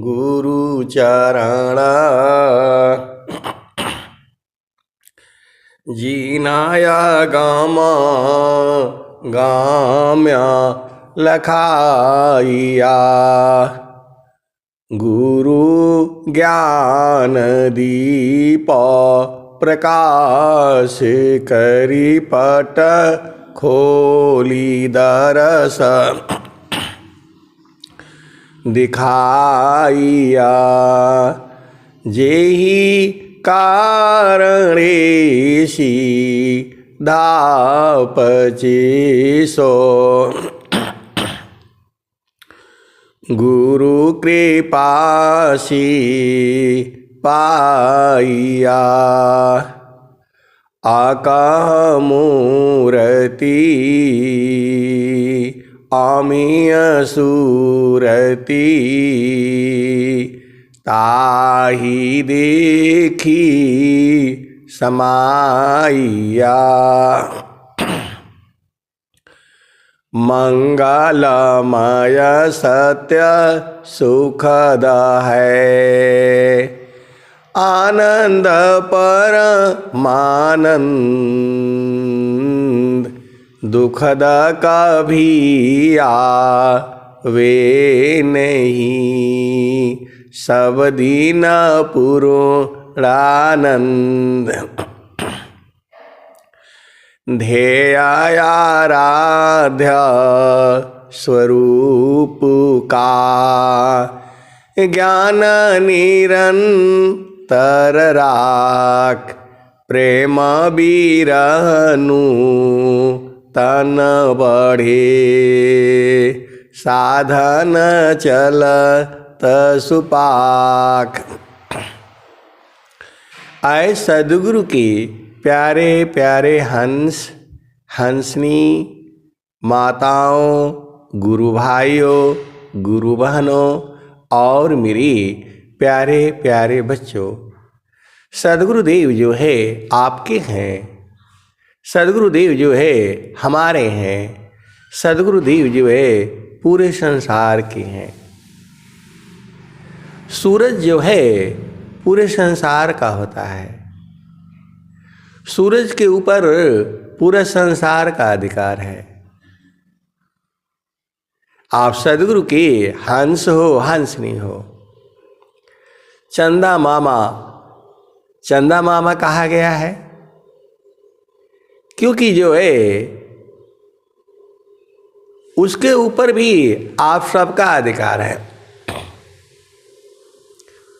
गुरु चरण जीनाया गामा गाम्या लखाइया गुरु ज्ञान दीप प्रकाश करी पट खोली दरस दिखाइया जेहि कारणेशी धापचेसो गुरु कृपासी पाइया आकाह मूर्ति आमीय सूरति ताहि देखी समाइया मंगलमय सत्य सुखद है आनंद परमानंद दुखद कभी आवे नहीं सब दिन पूर्णानंद ध्येयाराध्य स्वरूप का ज्ञान निरंतर राख प्रेम बिरहनु तन बढ़े साधन चलत सुपाख। आए सद्गुरु के प्यारे प्यारे हंस हंसनी माताओं गुरु भाइयों गुरु बहनों और मेरे प्यारे प्यारे बच्चों, सद्गुरुदेव जो है आपके हैं, सद्गुरुदेव जो है हमारे हैं, सद्गुरुदेव जो है पूरे संसार के हैं। सूरज जो है पूरे संसार का होता है, सूरज के ऊपर पूरा संसार का अधिकार है। आप सद्गुरु के हंस हो हंसनी हो। चंदा मामा कहा गया है क्योंकि जो है उसके ऊपर भी आप सबका अधिकार है,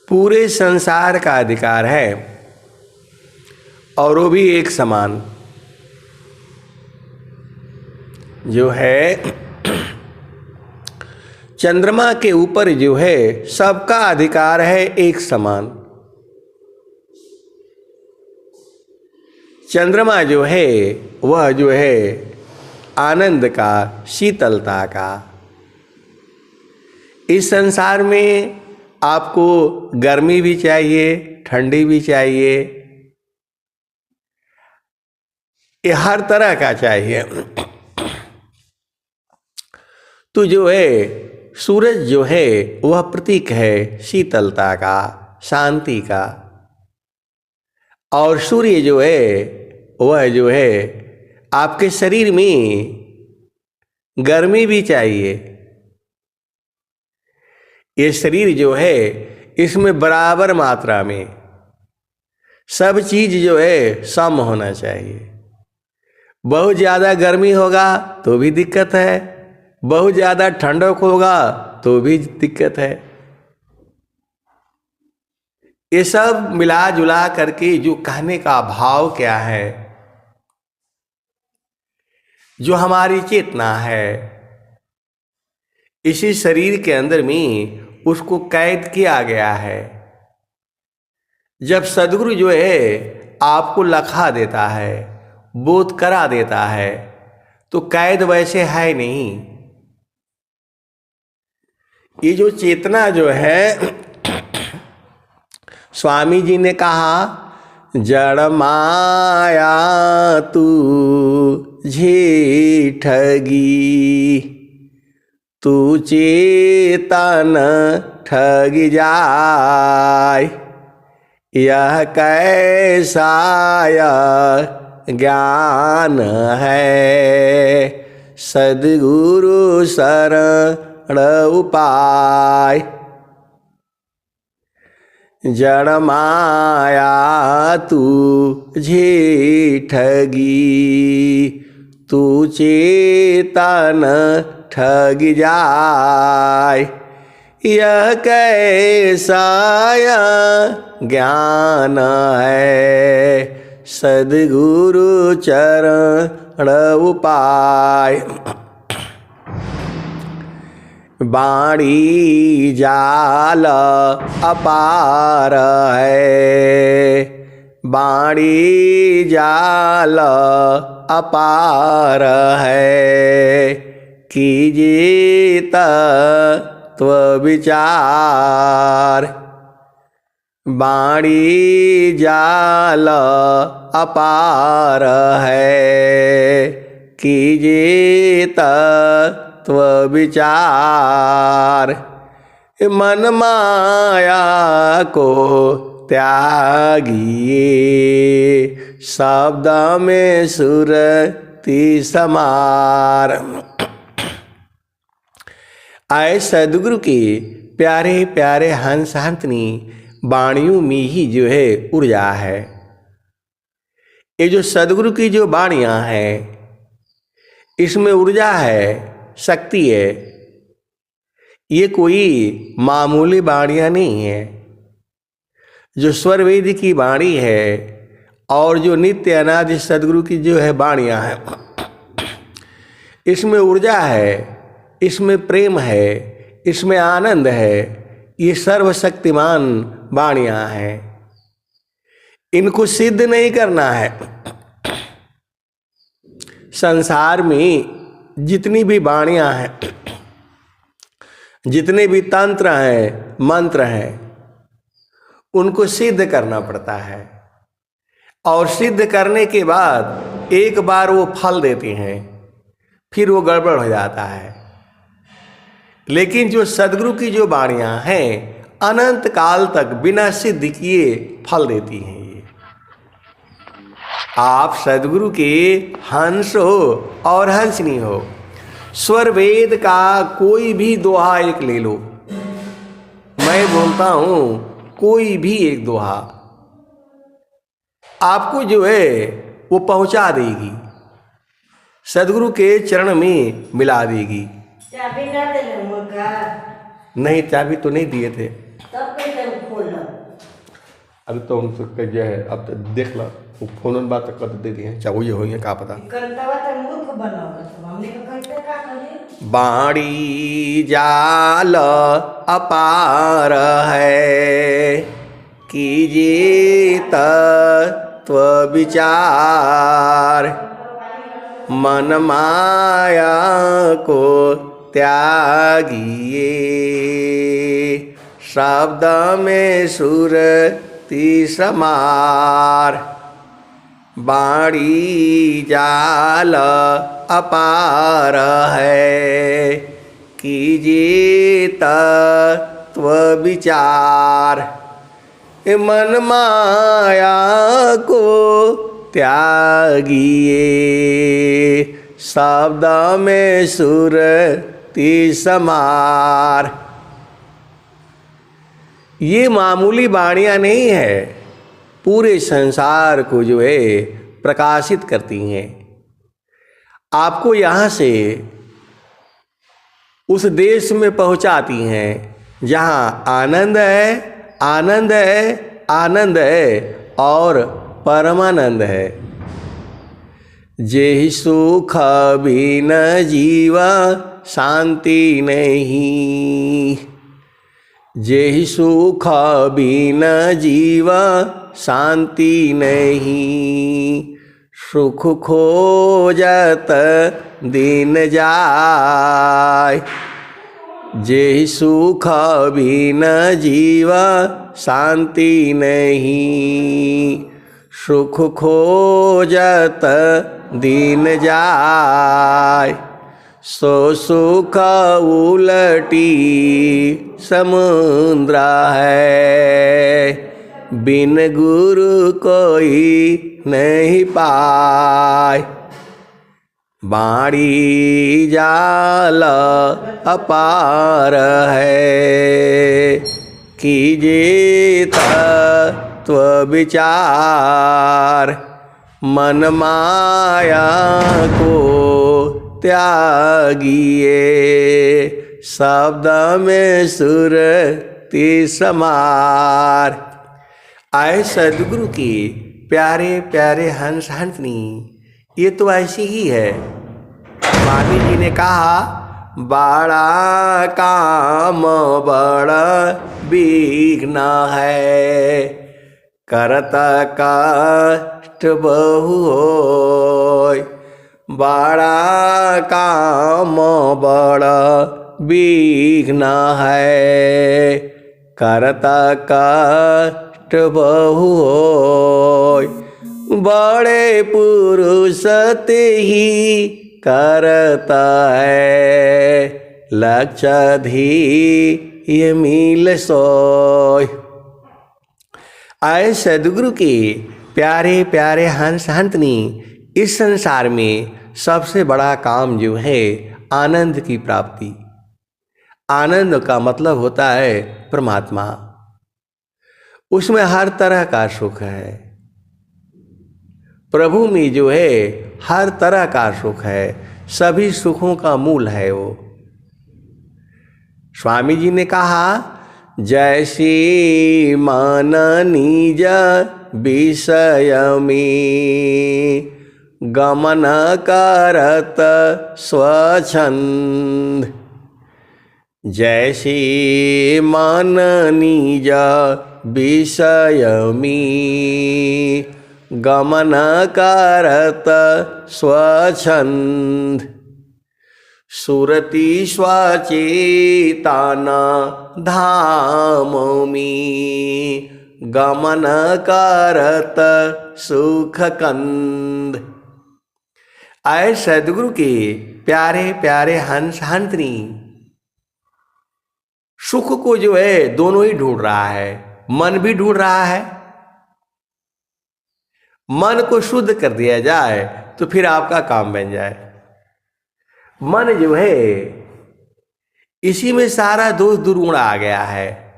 पूरे संसार का अधिकार है और वो भी एक समान जो है चंद्रमा के ऊपर जो है सबका अधिकार है एक समान। चंद्रमा जो है वह जो है आनंद का शीतलता का। इस संसार में आपको गर्मी भी चाहिए ठंडी भी चाहिए, ये हर तरह का चाहिए। तो जो है सूरज जो है वह प्रतीक है शीतलता का शांति का, और सूर्य जो है वह जो है आपके शरीर में गर्मी भी चाहिए। ये शरीर जो है इसमें बराबर मात्रा में सब चीज जो है सम होना चाहिए। बहुत ज़्यादा गर्मी होगा तो भी दिक्कत है, बहुत ज़्यादा ठंडक होगा तो भी दिक्कत है। ये सब मिला जुला करके जो कहने का भाव क्या है, जो हमारी चेतना है, इसी शरीर के अंदर में उसको कैद किया गया है। जब सद्गुरु जो है आपको लखा देता है, बोध करा देता है, तो कैद वैसे है नहीं। ये जो चेतना जो है, स्वामी जी ने कहा जड़ माया तू झेठगी, तू चेतन ठग जाय। यह कैसा ज्ञान है, सद्गुरु शरण उपाय। जड़ माया तुझे ठगी, तू चेतन ठग जाय। यह कैसा ज्ञान है, सद्गुरु चरण उपाय। बाणी जाल अपार है, बाणी जाल अपार है। कीजिए तत्व विचार, बाणी जाल अपार है। कीजिए तत्व विचार। मन माया को त्यागिए, शब्द में सुरति समार। आए सद्गुरु के प्यारे प्यारे हंस हंसनी वाणियों में ही जो है ऊर्जा है। ये जो सद्गुरु की जो वाणियाँ हैं, इसमें ऊर्जा है, शक्ति है। ये कोई मामूली वाणियाँ नहीं है। जो स्वर वेद की वाणी है और जो नित्य अनादि सद्गुरु की जो है वाणियाँ हैं, इसमें ऊर्जा है, इसमें प्रेम है, इसमें आनंद है। ये सर्वशक्तिमान वाणियाँ हैं। इनको सिद्ध नहीं करना है। संसार में जितनी भी वाणियाँ हैं, जितने भी तंत्र हैं, मंत्र हैं, उनको सिद्ध करना पड़ता है। और सिद्ध करने के बाद एक बार वो फल देते हैं, फिर वो गड़बड़ हो जाता है। लेकिन जो सद्गुरु की जो वाणियाँ हैं, अनंत काल तक बिना सिद्ध किए फल देती हैं। ये आप सद्गुरु के हंस हो और हंसनी हो, स्वर वेद का कोई भी दोहा एक ले लो, मैं बोलता हूँ कोई भी एक दोहा आपको जो है वो पहुँचा देगी, सद्गुरु के चरण में मिला देगी। चाबी ना दे मुझका। नहीं, चाबी तो नहीं दिए थे। तब कैसे खोलना? अभी तो हम सबके जो है, अब तो देख लो, वो फोन बात कर दे दिए, चाहे ये हो का पता। करतवा तो मूर्ख बनाओ, तो हमने कैसे का करें? बाणी जाल अपार है, कीजिए तत्व विचार। मन माया को त्यागिए, शब्द में सुरति समार। बाणी जाल अपार है, कीजिए तत्व विचार। मन माया को त्यागिए, शब्द में सुरति समार। ये मामूली वाणियाँ नहीं है, पूरे संसार को जो है प्रकाशित करती हैं। आपको यहाँ से उस देश में पहुँचाती हैं जहाँ आनंद है, आनंद है, आनंद है और परमानंद है। जेहि सुख बिन जीवा शांति नहीं, जेहि सुख बिन जीवा शांति नहीं। सुख खोजत दिन जाय, जेहि सुख बिन जीवा शांति नहीं। सुख खोजत दिन जाय, सो सुख उलटी समुद्र है, बिन गुरु कोई नहीं पाए। बाणी जाल अपार है, कीजिए तत्व विचार। मन माया को त्यागिए, शब्द में सुरति समार। आए सदगुरु की प्यारे प्यारे हंस हंसनी, ये तो ऐसी ही है। स्वामी जी ने कहा, बड़ा काम बड़ा विघ्न है, करत कष्ट बहु होय। बड़ा काम बड़ा विघ्न है, करत कष्ट बहु होय। बड़े पुरुष ते ही करता है, लक्ष्य धी मिल सोय। आए सदगुरु के प्यारे प्यारे हंस हंसनी, इस संसार में सबसे बड़ा काम जो है आनंद की प्राप्ति। आनंद का मतलब होता है परमात्मा, उसमें हर तरह का सुख है। प्रभु में जो है हर तरह का सुख है, सभी सुखों का मूल है वो। स्वामी जी ने कहा, जैसी मन निज विषय में, गमन करत स्वच्छंद। जैसी मन निज विषय में, गमन करत स्वच्छंद। सुरति स्वचेतन धाम में, गमन करत सुख कंद। आए सदगुरु के प्यारे प्यारे हंस हंसनी, सुख को जो है दोनों ही ढूंढ रहा है। मन भी ढूंढ रहा है। मन को शुद्ध कर दिया जाए तो फिर आपका काम बन जाए। मन जो है इसी में सारा दोष दुर्गुण आ गया है।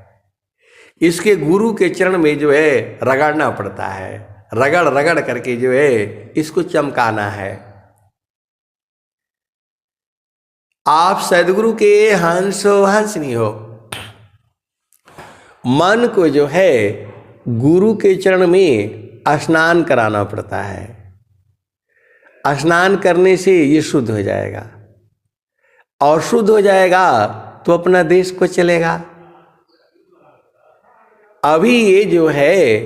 इसके गुरु के चरण में जो है रगड़ना पड़ता है, रगड़ रगड़ करके जो है इसको चमकाना है। आप सदगुरु के हंसो हंसनी हो। मन को जो है गुरु के चरण में स्नान कराना पड़ता है। स्नान करने से ये शुद्ध हो जाएगा, और शुद्ध हो जाएगा तो अपना देश को चलेगा। अभी ये जो है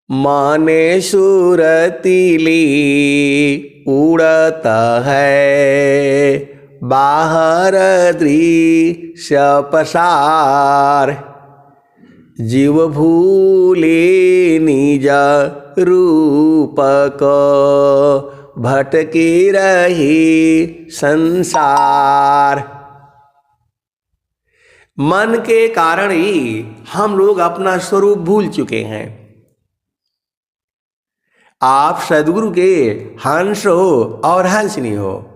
माने सुरतीली उड़ता है, बाहर दृश्य पसार। जीव भूले निज रूप को, भटकी रही संसार। मन के कारण ही हम लोग अपना स्वरूप भूल चुके हैं। आप सदगुरु के हंस हो और हंसनी हो।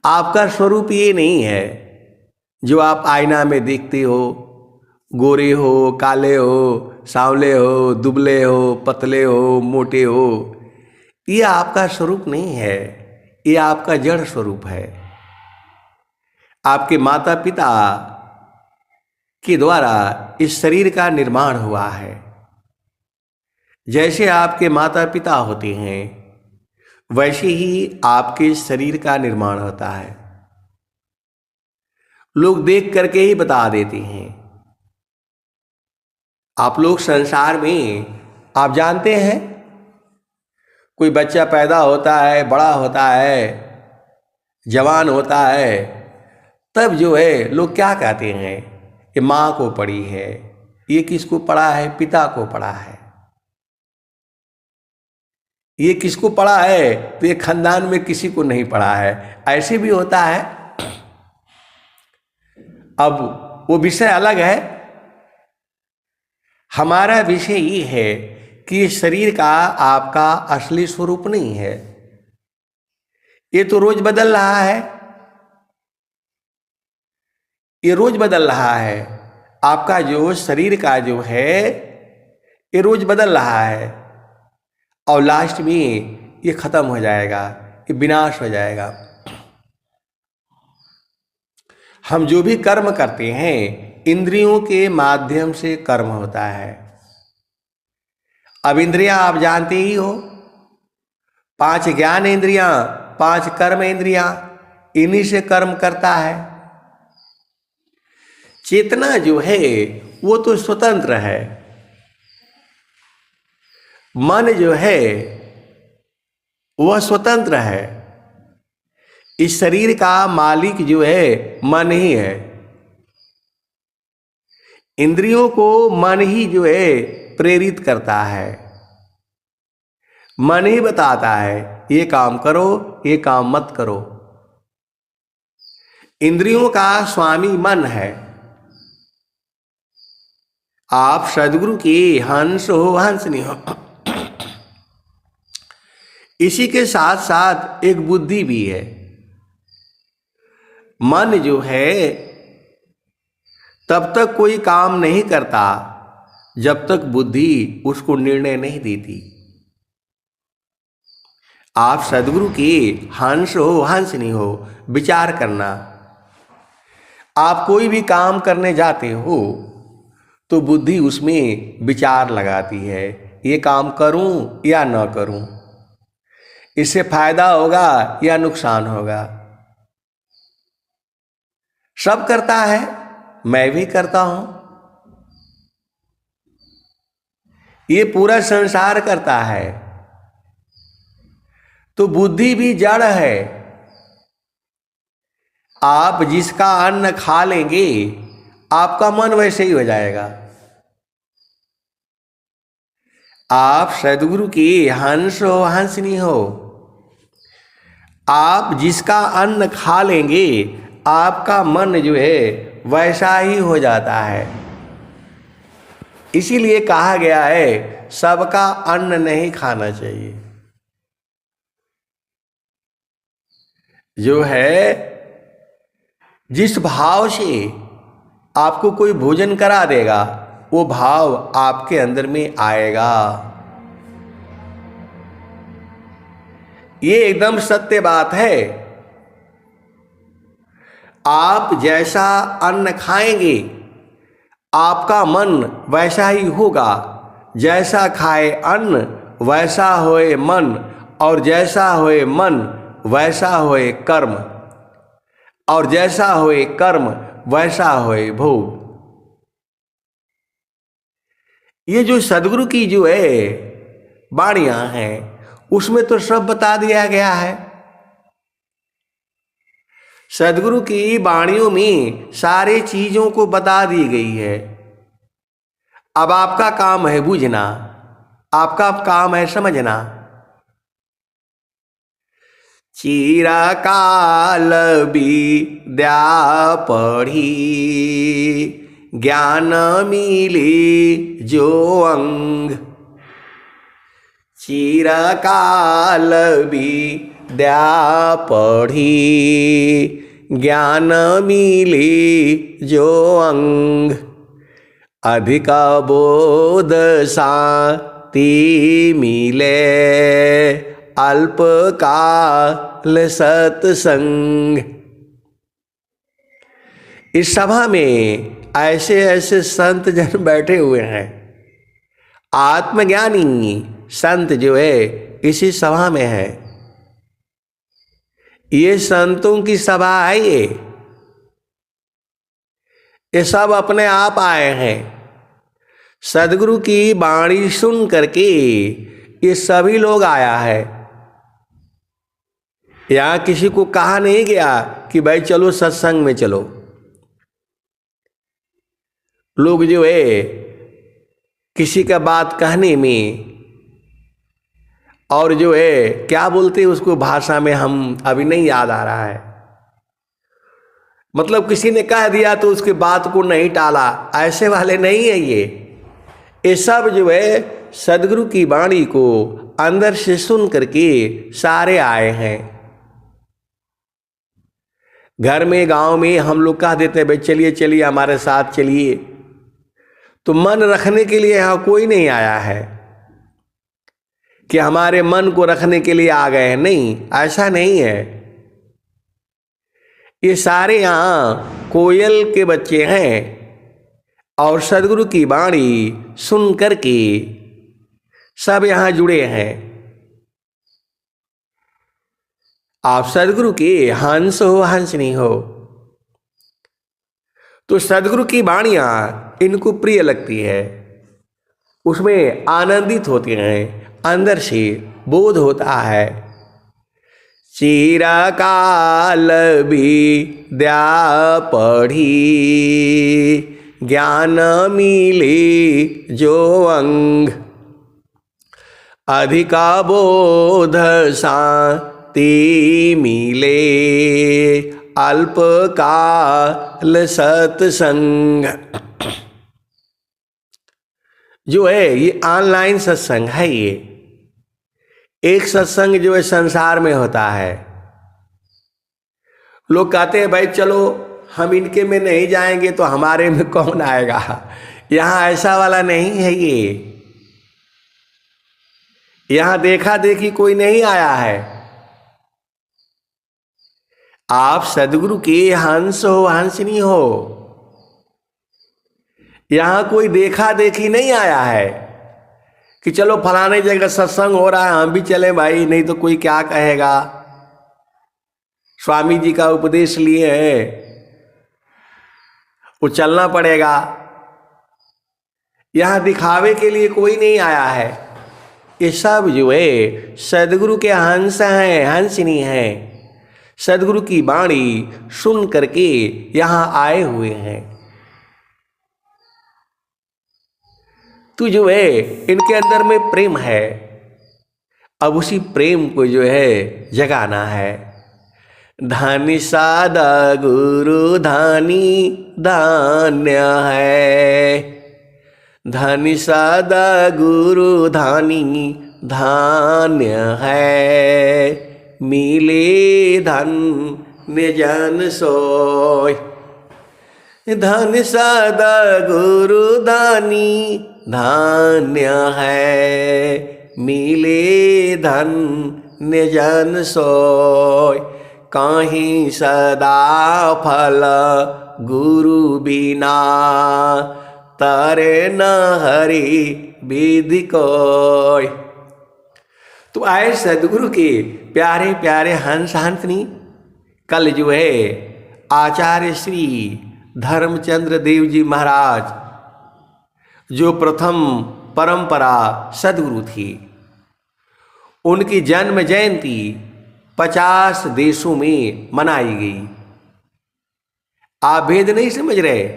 आपका स्वरूप ये नहीं है जो आप आईना में देखते हो। गोरे हो, काले हो, सांवले हो, दुबले हो, पतले हो, मोटे हो, ये आपका स्वरूप नहीं है। ये आपका जड़ स्वरूप है। आपके माता पिता के द्वारा इस शरीर का निर्माण हुआ है। जैसे आपके माता पिता होते हैं वैसे ही आपके शरीर का निर्माण होता है। लोग देख करके ही बता देते हैं। आप लोग संसार में आप जानते हैं, कोई बच्चा पैदा होता है, बड़ा होता है, जवान होता है, तब जो है लोग क्या कहते हैं, ये माँ को पड़ी है। ये किसको पड़ा है? पिता को पड़ा है। ये किसको पड़ा है, तो ये खानदान में किसी को नहीं पड़ा है। ऐसे भी होता है। अब वो विषय अलग है। हमारा विषय ये है कि शरीर का आपका असली स्वरूप नहीं है, ये तो रोज बदल रहा है। ये रोज बदल रहा है। आपका जो शरीर का जो है ये रोज बदल रहा है, और लास्ट में ये खत्म हो जाएगा, ये विनाश हो जाएगा। हम जो भी कर्म करते हैं इंद्रियों के माध्यम से कर्म होता है। अब इंद्रियां आप जानते ही हो, 5 ज्ञान इंद्रियां, 5 कर्म इंद्रियां, इन्हीं से कर्म करता है। चेतना जो है वो तो स्वतंत्र है। मन जो है वह स्वतंत्र है। इस शरीर का मालिक जो है मन ही है। इंद्रियों को मन ही जो है प्रेरित करता है। मन ही बताता है ये काम करो, ये काम मत करो। इंद्रियों का स्वामी मन है। आप सदगुरु के हंस हो, हंसनी हो। इसी के साथ साथ एक बुद्धि भी है। मन जो है तब तक कोई काम नहीं करता जब तक बुद्धि उसको निर्णय नहीं देती। आप सदगुरु के हंस हो, हंसनी हो, विचार करना। आप कोई भी काम करने जाते हो तो बुद्धि उसमें विचार लगाती है, ये काम करूं या न करूं, इससे फायदा होगा या नुकसान होगा। सब करता है, मैं भी करता हूं, ये पूरा संसार करता है। तो बुद्धि भी जड़ है। आप जिसका अन्न खा लेंगे आपका मन वैसे ही हो जाएगा। आप सदगुरु की हंस हो, हंसनी हो। आप जिसका अन्न खा लेंगे आपका मन जो है वैसा ही हो जाता है। इसीलिए कहा गया है सबका अन्न नहीं खाना चाहिए। जो है जिस भाव से आपको कोई भोजन करा देगा वो भाव आपके अंदर में आएगा। ये एकदम सत्य बात है। आप जैसा अन्न खाएंगे आपका मन वैसा ही होगा। जैसा खाए अन्न वैसा होए मन, और जैसा होए मन वैसा होए कर्म, और जैसा होए कर्म वैसा होए भोग। ये जो सदगुरु की जो है वाणियां हैं उसमें तो सब बता दिया गया है। सदगुरु की वाणियों में सारी चीजों को बता दी गई है। अब आपका काम है बुझना, आपका काम है समझना। चिरकाल विद्या पढ़ी ज्ञान मिले जो अंग। चिरकाल विद्या पढ़ी ज्ञान मिले जो अंग। अधिक बोध शांति मिले अल्पकाल सत्संग। इस सभा में ऐसे ऐसे संत जन बैठे हुए हैं। आत्मज्ञानी संत जो है इसी सभा में है। ये संतों की सभा है। ये सब अपने आप आए हैं। सदगुरु की वाणी सुन करके ये सभी लोग आया है। यहाँ किसी को कहा नहीं गया कि भाई चलो सत्संग में चलो। लोग जो है किसी का बात कहने में और जो है क्या बोलते हैं उसको भाषा में हम अभी नहीं याद आ रहा है, मतलब किसी ने कह दिया तो उसके बात को नहीं टाला, ऐसे वाले नहीं है ये सब जो है सदगुरु की वाणी को अंदर से सुन करके सारे आए हैं। घर में गांव में हम लोग कह देते हैं भाई चलिए चलिए हमारे साथ चलिए, तो मन रखने के लिए यहाँ कोई नहीं आया है कि हमारे मन को रखने के लिए आ गए हैं, नहीं, ऐसा नहीं है। ये सारे यहाँ कोयल के बच्चे हैं और सदगुरु की वाणी सुन करके सब यहाँ जुड़े हैं। आप सदगुरु के हंस हो हंसनी हो, तो सदगुरु की वाणियाँ इनको प्रिय लगती है, उसमें आनंदित होते हैं, अंदर से बोध होता है। चिरकाल विद्या पढ़ी ज्ञान मिले जो अंग, अधिका बोध शांति मिले अल्पकाल सत्संग। जो है ये ऑनलाइन सत्संग है, ये एक सत्संग जो है संसार में होता है। लोग कहते हैं भाई चलो हम इनके में नहीं जाएंगे तो हमारे में कौन आएगा, यहाँ ऐसा वाला नहीं है। ये यहाँ देखा देखी कोई नहीं आया है। आप सदगुरु के हंस हो हंसनी हो, यहाँ कोई देखा देखी नहीं आया है कि चलो फलाने जगह सत्संग हो रहा है हम भी चले भाई, नहीं तो कोई क्या कहेगा। स्वामी जी का उपदेश लिए हैं, वो चलना पड़ेगा। यहाँ दिखावे के लिए कोई नहीं आया है। ये सब जो है सदगुरु के हंस हैं, हंसनी हैं, सदगुरु की वाणी सुन करके यहाँ आए हुए हैं। तो जो है इनके अंदर में प्रेम है, अब उसी प्रेम को जो है जगाना है। धानी सादा गुरु धानी धान्य है, धानी सादा गुरु धानी धान्य है, मिले धन्य जन सोय। धन सादा गुरु धानी धान्य है, मिले धन्य जन सोय। कहीं सदा फल गुरु बिना, तारे न हरि विधि कोय। तो आए सदगुरु के प्यारे प्यारे हंस हंसनी। कल जो है आचार्य श्री धर्मचंद्र देव जी महाराज जो प्रथम परंपरा सदगुरु थी, उनकी जन्म जयंती 50 देशों में मनाई गई। आप भेद नहीं समझ रहे।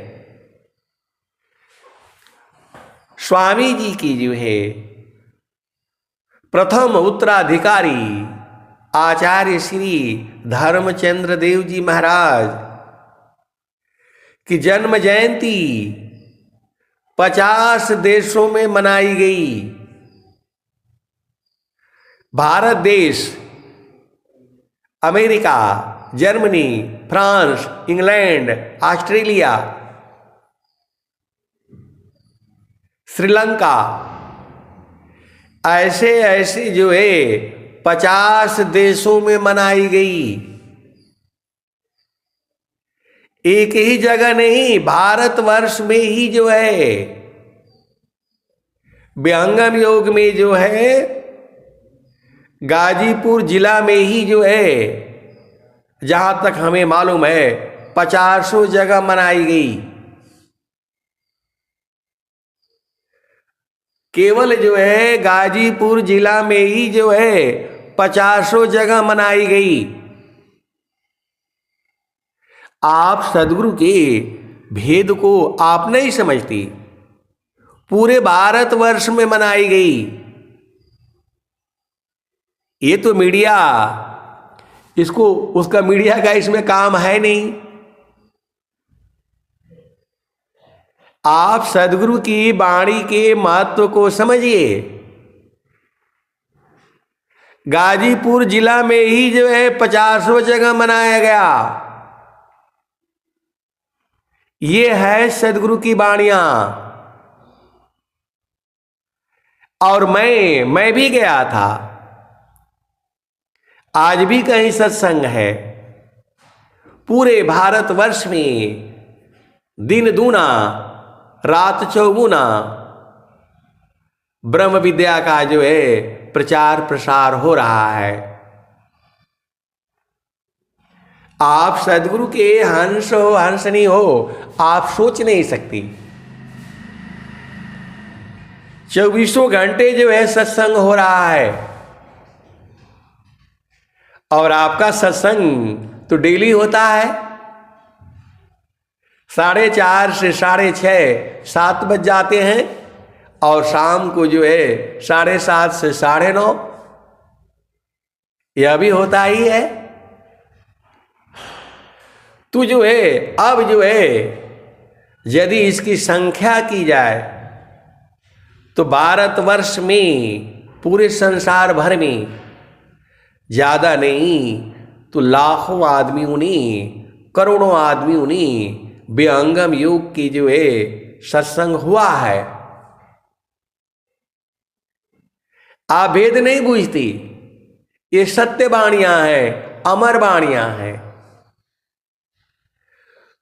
स्वामी जी की जो है प्रथम उत्तराधिकारी आचार्य श्री धर्मचंद्र देव जी महाराज की जन्म जयंती 50 देशों में मनाई गई। भारत देश, America, Germany, France, England, Australia, Sri Lanka, ऐसे ऐसे जो है 50 देशों में मनाई गई। एक ही जगह नहीं, भारतवर्ष में ही जो है विहंगम योग में जो है गाजीपुर जिला में ही जो है, जहां तक हमें मालूम है 50 जगह मनाई गई। केवल जो है गाजीपुर जिला में ही जो है 50 जगह मनाई गई। आप सदगुरु के भेद को आप नहीं समझती। पूरे भारतवर्ष में मनाई गई। ये तो मीडिया, इसको उसका मीडिया का इसमें काम है नहीं। आप सदगुरु की वाणी के महत्व को समझिए। गाजीपुर जिला में ही जो है 50वां जगह मनाया गया। ये है सदगुरु की वाणियां। और मैं भी गया था। आज भी कहीं सत्संग है। पूरे भारतवर्ष में दिन दूना रात चौगुना ब्रह्म विद्या का जो है प्रचार प्रसार हो रहा है। आप सदगुरु के हंस हो हंसनी हो, आप सोच नहीं सकती। 24 घंटे जो है सत्संग हो रहा है। और आपका सत्संग तो डेली होता है। 4:30 से 6:30 7 बज जाते हैं। और शाम को जो है 7:30 से 9:30 यह भी होता ही है। तो जो है अब जो है यदि इसकी संख्या की जाए तो भारतवर्ष में पूरे संसार भर में ज़्यादा नहीं तो लाखों आदमियों ने, करोड़ों आदमियों ने विहंगम योग की जो है सत्संग हुआ है। आप भेद नहीं बूझती। ये सत्य वाणियां हैं, अमर वाणियां हैं।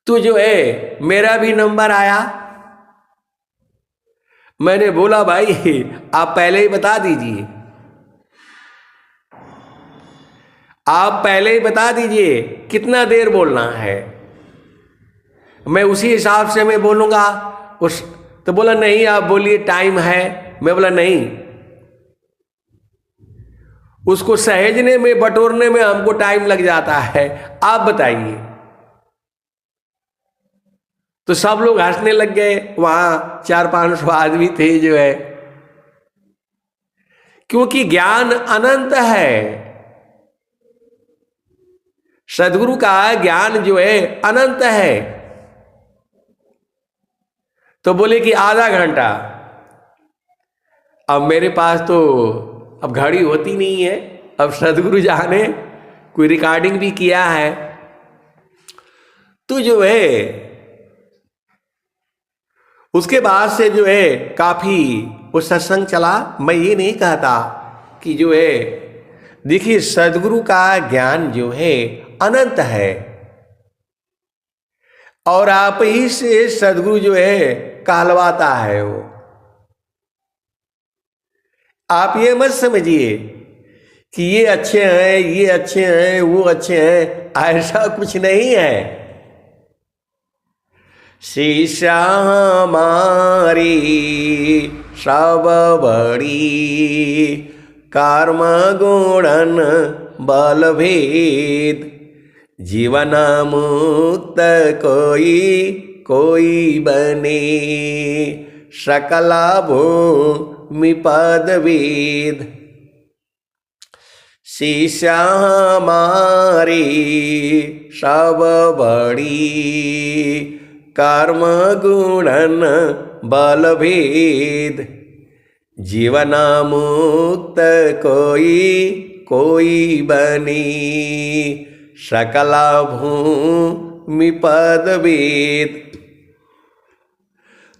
तो जो है मेरा भी नंबर आया। मैंने बोला भाई आप पहले ही बता दीजिए, आप पहले ही बता दीजिए कितना देर बोलना है, मैं उसी हिसाब से मैं बोलूँगा। उस तो बोला नहीं आप बोलिए टाइम है। मैं बोला नहीं, उसको सहेजने में बटोरने में हमको टाइम लग जाता है, आप बताइए। तो सब लोग हंसने लग गए। वहां 400-500 आदमी थे जो है, क्योंकि ज्ञान अनंत है। सदगुरु का ज्ञान जो है अनंत है। तो बोले कि आधा घंटा। अब मेरे पास तो अब घड़ी होती नहीं है। अब सदगुरु जाने कोई रिकॉर्डिंग भी किया है। तो जो है उसके बाद से जो है काफी वो सत्संग चला। मैं ये नहीं कहता कि जो है, देखिए सदगुरु का ज्ञान जो है अनंत है। और आप ही से सदगुरु जो है कहलवाता है। वो आप ये मत समझिए कि ये अच्छे हैं, ये अच्छे हैं, वो अच्छे हैं, ऐसा कुछ नहीं है। शिष्या हमारी सब बड़ी, कर्म गुणन बल भेद, जीवन मुक्त कोई बने, सकला भूमि पद वेद। शिष्या हमारी सब बड़ी, कर्म गुणन बल भेद, जीवन मुक्त कोई बनी, सकला भूमि पद वेद।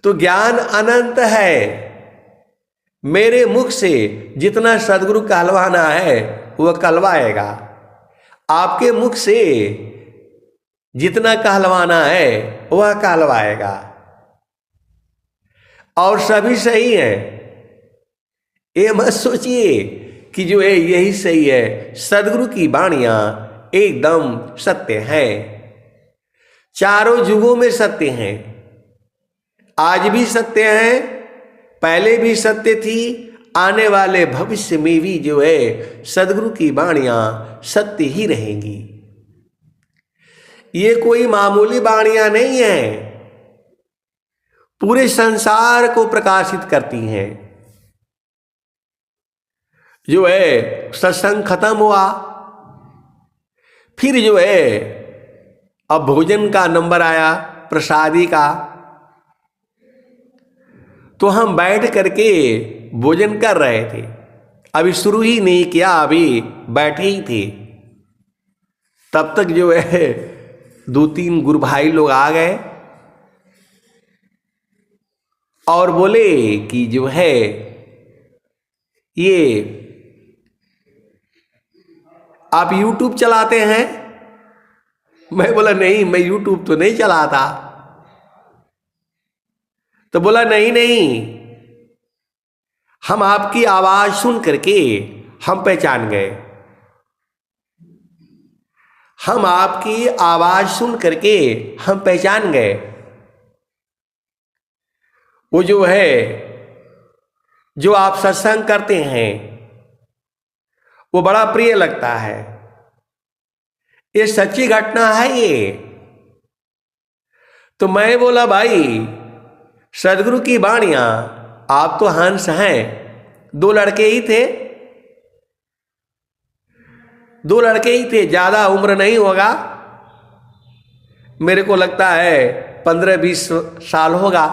तो ज्ञान अनंत है। मेरे मुख से जितना सदगुरु कहलवाना है वह कहलवाएगा। आपके मुख से जितना कहलवाना है वह कहलवाएगा। और सभी सही है। ये मत सोचिए कि जो है यही सही है। सदगुरु की वाणियां एकदम सत्य हैं। चारों युगों में सत्य हैं। आज भी सत्य है, पहले भी सत्य थी, आने वाले भविष्य में भी जो है सदगुरु की वाणियां सत्य ही रहेंगी। ये कोई मामूली वाणियां नहीं है, पूरे संसार को प्रकाशित करती हैं। जो है सत्संग खत्म हुआ, फिर जो है अब भोजन का नंबर आया, प्रसादी का। तो हम बैठ करके भोजन कर रहे थे, अभी शुरू ही नहीं किया, अभी बैठे ही थे। तब तक जो है 2-3 गुरु भाई लोग आ गए और बोले कि जो है ये आप YouTube चलाते हैं? मैं बोला नहीं, मैं YouTube तो नहीं चलाता। तो बोला नहीं नहीं, हम आपकी आवाज सुन करके हम पहचान गए, हम आपकी आवाज सुन करके हम पहचान गए। वो जो है जो आप सत्संग करते हैं वो बड़ा प्रिय लगता है, ये सच्ची घटना है ये। तो मैं बोला भाई सदगुरु की वाणियां, आप तो हंस हैं। 2 लड़के ही थे, 2 लड़के ही थे, ज्यादा उम्र नहीं होगा, मेरे को लगता है 15-20 साल होगा।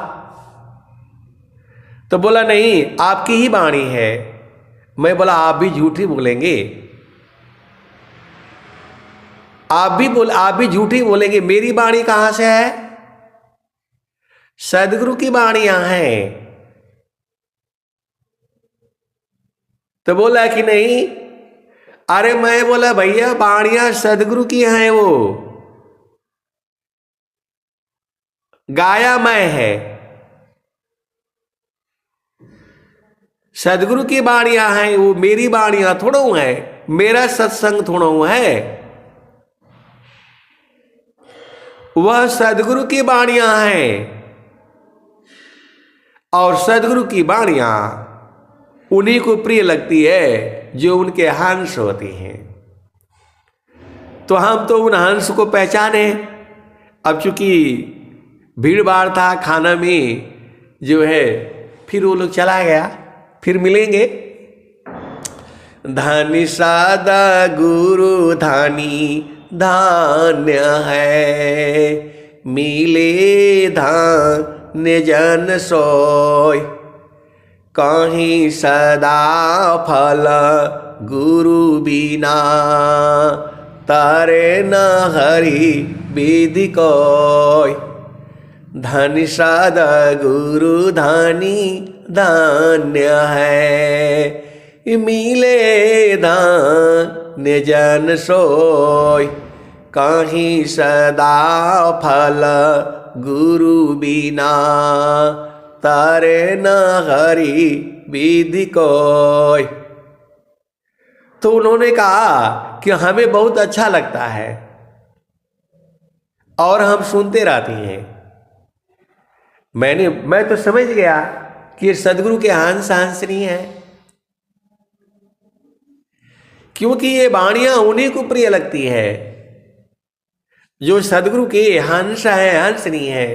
तो बोला नहीं, आपकी ही वाणी है। मैं बोला आप भी झूठी बोलेंगे, आप भी झूठी बोलेंगे, मेरी वाणी कहां से है? सदगुरु की वाणियां हैं। तो बोला कि नहीं। अरे मैं बोला भैया वाणियां सदगुरु की हैं, वो गाया मैं है, सदगुरु की वाणियां हैं, वो मेरी वाणियां थोड़ा है, मेरा सत्संग थोड़ा है, वह सदगुरु की वाणियां हैं। और सदगुरु की वाणियां उन्हीं को प्रिय लगती है जो उनके हंस होते हैं। तो हम तो उन हंस को पहचाने। अब चूंकि भीड़ भाड़ था खाना में, जो है फिर वो लोग चला गया, फिर मिलेंगे। धानी सादा गुरु धानी धान्य है, मिले धान्य जन सोय, कहीं सदा फल गुरु बिना, तारे न हरि विधि कोय। धन सद गुरु धानी धान्य है, मिले धान्य जन सोय, कहीं सदा फल गुरु बिना, तारे न हरि विधि कोय। तो उन्होंने कहा कि हमें बहुत अच्छा लगता है और हम सुनते रहते हैं। मैं तो समझ गया कि ये सदगुरु के हंस हंसनी है, क्योंकि ये वाणियां उन्हीं को प्रिय लगती है जो सदगुरु के हंस है, हंसनी है।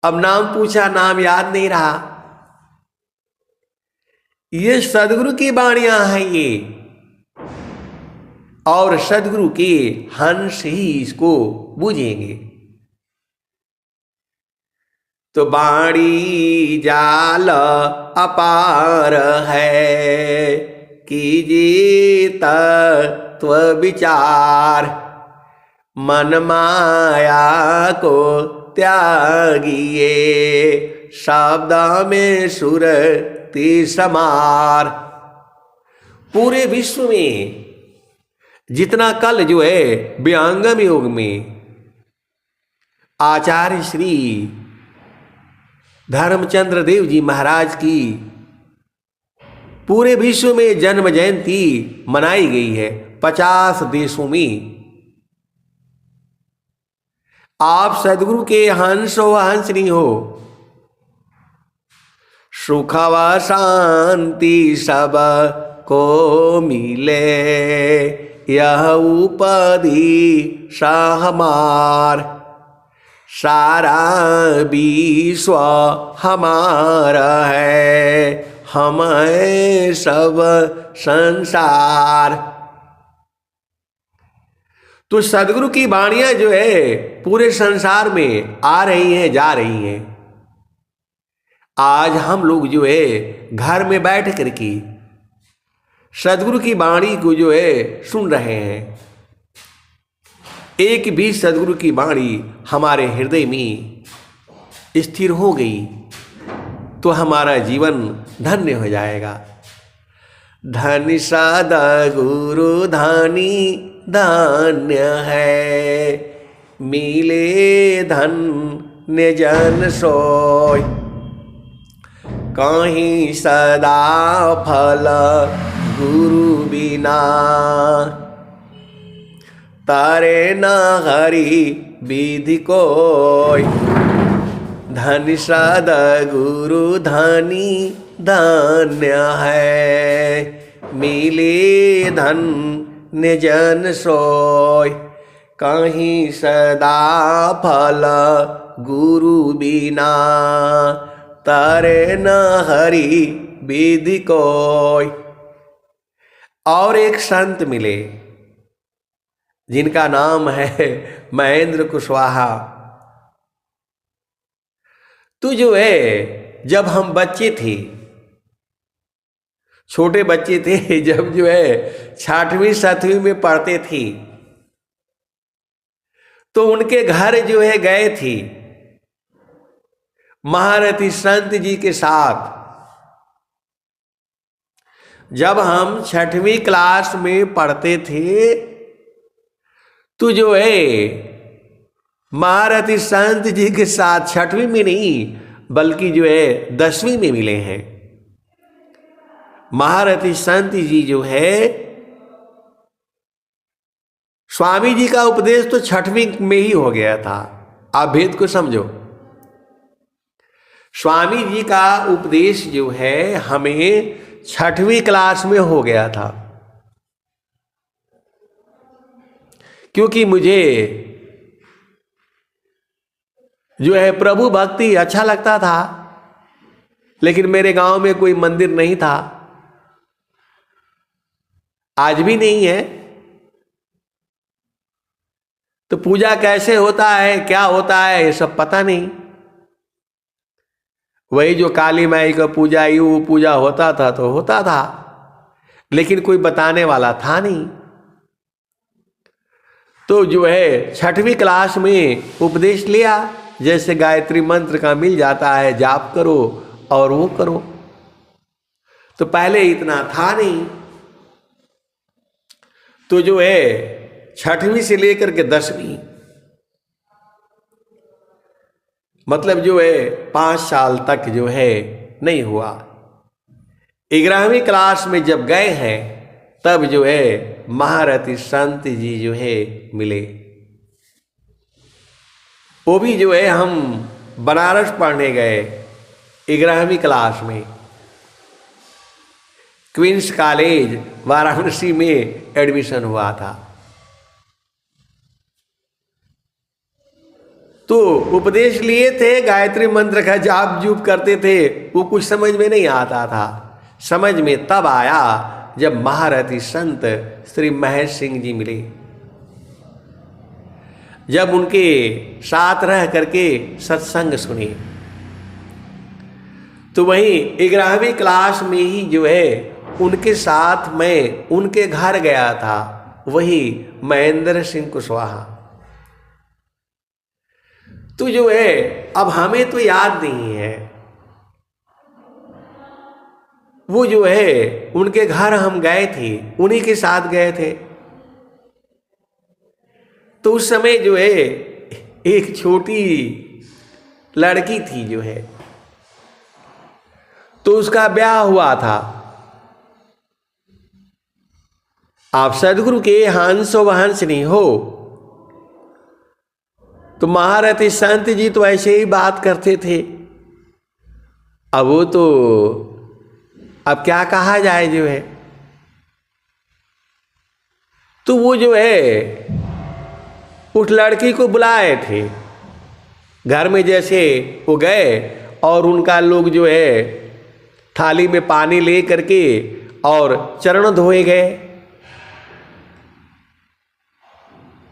अब नाम पूछा, नाम याद नहीं रहा। ये सदगुरु की वाणियां हैं ये, और सदगुरु के हंस ही इसको बूझेंगे। तो वाणी जाल अपार है, कीजिए तत्व विचार, मन माया को त्यागिए, शब्द में सुरति समार। पूरे विश्व में जितना कल जो है व्यंगम योग में आचार्य श्री धर्मचंद्र देव जी महाराज की पूरे विश्व में जन्म जयंती मनाई गई है, 50 देशों में। आप सदगुरु के हंस हो, हंसनी हो, सुख व शांति सब को मिले, यह उपाधि हमार, सारा विश्व हमारा है, हम हैं सब संसार। तो सदगुरु की वाणियां जो है पूरे संसार में आ रही हैं, जा रही हैं। आज हम लोग जो है घर में बैठ करके सदगुरु की वाणी को जो है सुन रहे हैं। एक भी सदगुरु की वाणी हमारे हृदय में स्थिर हो गई तो हमारा जीवन धन्य हो जाएगा। धन्य सद्गुरु धनी धन्य है, मिले धन्य जन सोय। कहीं सदा फल गुरु बिना, तारे न हरि विधि कोय। धन्य सद्गुरु धनी धन्य है, मिले धन्य जन सोय। कहीं सदा फल गुरु बिना, तारे न हरि विधि कोय। और एक संत मिले जिनका नाम है महेंद्र कुशवाहा। तो जो है जब हम बच्चे थे, छोटे बच्चे थे, जब जो है 6वीं 7वीं में पढ़ते थे, तो उनके घर जो है गए थे महारथी संत जी के साथ। जब हम 6वीं क्लास में पढ़ते थे तो जो है महारथी संत जी के साथ 6वीं में नहीं बल्कि जो है 10वीं में मिले हैं। महारथी संत जी जो है स्वामी जी का उपदेश तो 6वीं में ही हो गया था। आप भेद को समझो। स्वामी जी का उपदेश जो है हमें 6वीं क्लास में हो गया था, क्योंकि मुझे जो है प्रभु भक्ति अच्छा लगता था, लेकिन मेरे गांव में कोई मंदिर नहीं था, आज भी नहीं है। तो पूजा कैसे होता है, क्या होता है, ये सब पता नहीं। वही जो काली माई का पूजा वो पूजा होता था तो होता था, लेकिन कोई बताने वाला था नहीं। तो जो है 6वीं क्लास में उपदेश लिया, जैसे गायत्री मंत्र का मिल जाता है, जाप करो और वो करो। तो पहले इतना था नहीं। तो जो है 6वीं से लेकर के 10वीं, मतलब जो है 5 साल तक जो है नहीं हुआ। 11वीं क्लास में जब गए हैं तब जो है महारथी संत जी जो है मिले। वो भी जो है हम बनारस पढ़ने गए 11वीं क्लास में, क्वींस कॉलेज वाराणसी में एडमिशन हुआ था। तो उपदेश लिए थे, गायत्री मंत्र का जाप जूप करते थे, वो कुछ समझ में नहीं आता था। समझ में तब आया जब महारथी संत श्री महेश सिंह जी मिले, जब उनके साथ रह करके सत्संग सुने। तो वहीं 11वीं क्लास में ही जो है उनके साथ मैं उनके घर गया था, वही महेंद्र सिंह कुशवाहा। तो जो है अब हमें तो याद नहीं है, वो जो है उनके घर हम गए थे, उन्हीं के साथ गए थे। तो उस समय जो है एक छोटी लड़की थी जो है, तो उसका ब्याह हुआ था। आप सदगुरु के हंसो वहंस नहीं हो, तो महारथी संत जी तो ऐसे ही बात करते थे। अब वो तो अब क्या कहा जाए जो है। तो वो जो है उस लड़की को बुलाए थे घर में, जैसे वो गए और उनका लोग जो है थाली में पानी ले करके और चरण धोए गए।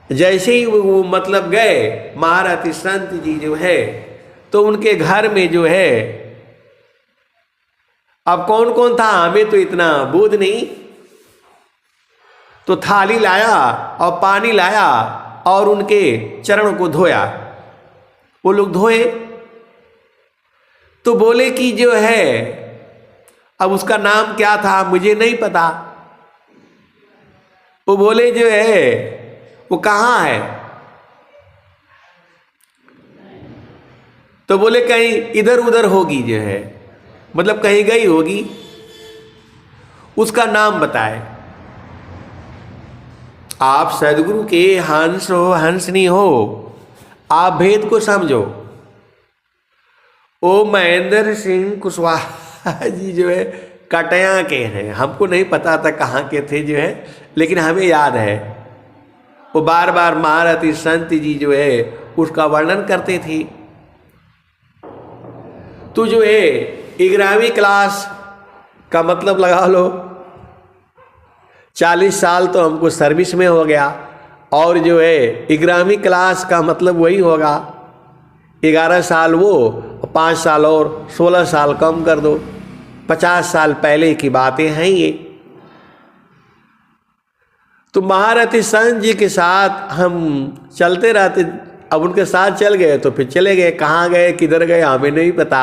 जैसे ही वो मतलब गए महारथी संत जी जो है, तो उनके घर में जो है, अब कौन कौन था हमें तो इतना बोध नहीं, तो थाली लाया और पानी लाया और उनके चरण को धोया। वो लोग धोए तो बोले कि जो है, अब उसका नाम क्या था मुझे नहीं पता। वो बोले जो है वो कहाँ है, तो बोले कहीं इधर उधर होगी जो है, मतलब कहीं गई होगी, उसका नाम बताए। आप सदगुरु के हंस हो हंसनी हो, आप भेद को समझो। ओ महेंद्र सिंह कुशवाहा जी जो है कटया के हैं, हमको नहीं पता था कहाँ के थे जो है, लेकिन हमें याद है वो बार बार महारथी संत जी जो है उसका वर्णन करते थे। तो जो है 11वीं क्लास का मतलब लगा लो 40 साल तो हमको सर्विस में हो गया, और जो है 11वीं क्लास का मतलब वही होगा 11 साल वो, 5 साल और 16 साल कम कर दो, 50 साल पहले की बातें हैं ये। तो महारथी संत जी के साथ हम चलते रहते। अब उनके साथ चल गए तो फिर चले गए, कहाँ गए किधर गए हमें नहीं पता।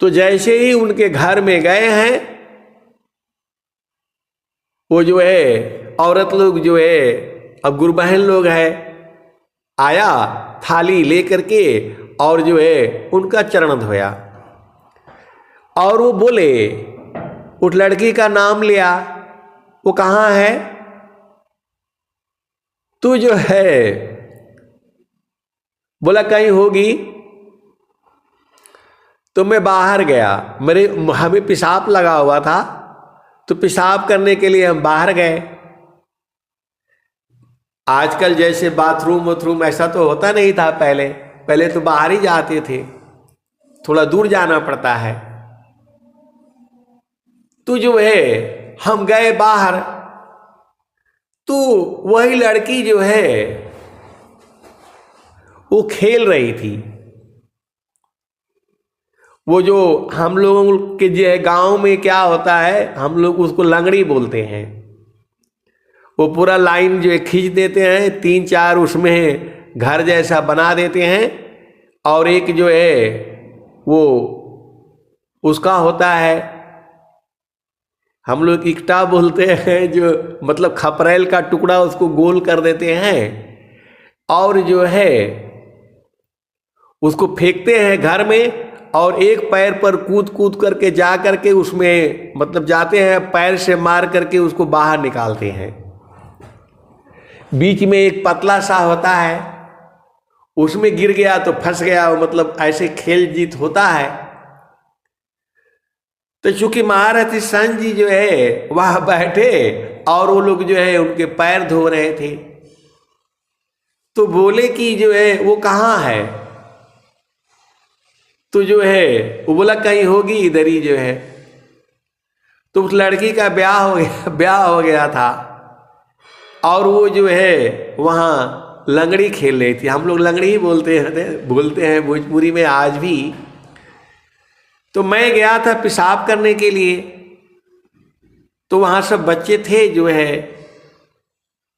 तो जैसे ही उनके घर में गए हैं, वो जो है औरत लोग जो है, अब गुरु बहन लोग है, आया थाली लेकर के और जो है उनका चरण धोया। और वो बोले, उस लड़की का नाम लिया, वो कहाँ है, तू जो है, बोला कहीं होगी। तो मैं बाहर गया, हमें पेशाब लगा हुआ था, तो पेशाब करने के लिए हम बाहर गए। आजकल जैसे बाथरूम ऐसा तो होता नहीं था पहले तो बाहर ही जाते थे, थोड़ा दूर जाना पड़ता है। तो जो है हम गए बाहर, तो वही लड़की जो है वो खेल रही थी। वो जो हम लोगों के जो है गांव में क्या होता है, हम लोग उसको लंगड़ी बोलते हैं। वो पूरा लाइन जो है खींच देते हैं, 3-4 उसमें घर जैसा बना देते हैं, और एक जो है वो उसका होता है, हम लोग इकट्ठा बोलते हैं, जो मतलब खपरेल का टुकड़ा उसको गोल कर देते हैं, और जो है उसको फेंकते हैं घर में, और एक पैर पर कूद कूद करके जा करके उसमें मतलब जाते हैं, पैर से मार करके उसको बाहर निकालते हैं। बीच में एक पतला सा होता है, उसमें गिर गया तो फंस गया, मतलब ऐसे खेल जीत होता है। तो चूंकि महारथी संत जी जो है वह बैठे और वो लोग जो है उनके पैर धो रहे थे, तो बोले कि जो है वो कहाँ है, तो जो है वो बोला कहीं होगी इधर ही जो है। तो उस लड़की का ब्याह हो गया था, और वो जो है वहाँ लंगड़ी खेल रही थी। हम लोग लंगड़ी ही बोलते हैं भोजपुरी में आज भी। तो मैं गया था पेशाब करने के लिए, तो वहाँ सब बच्चे थे जो है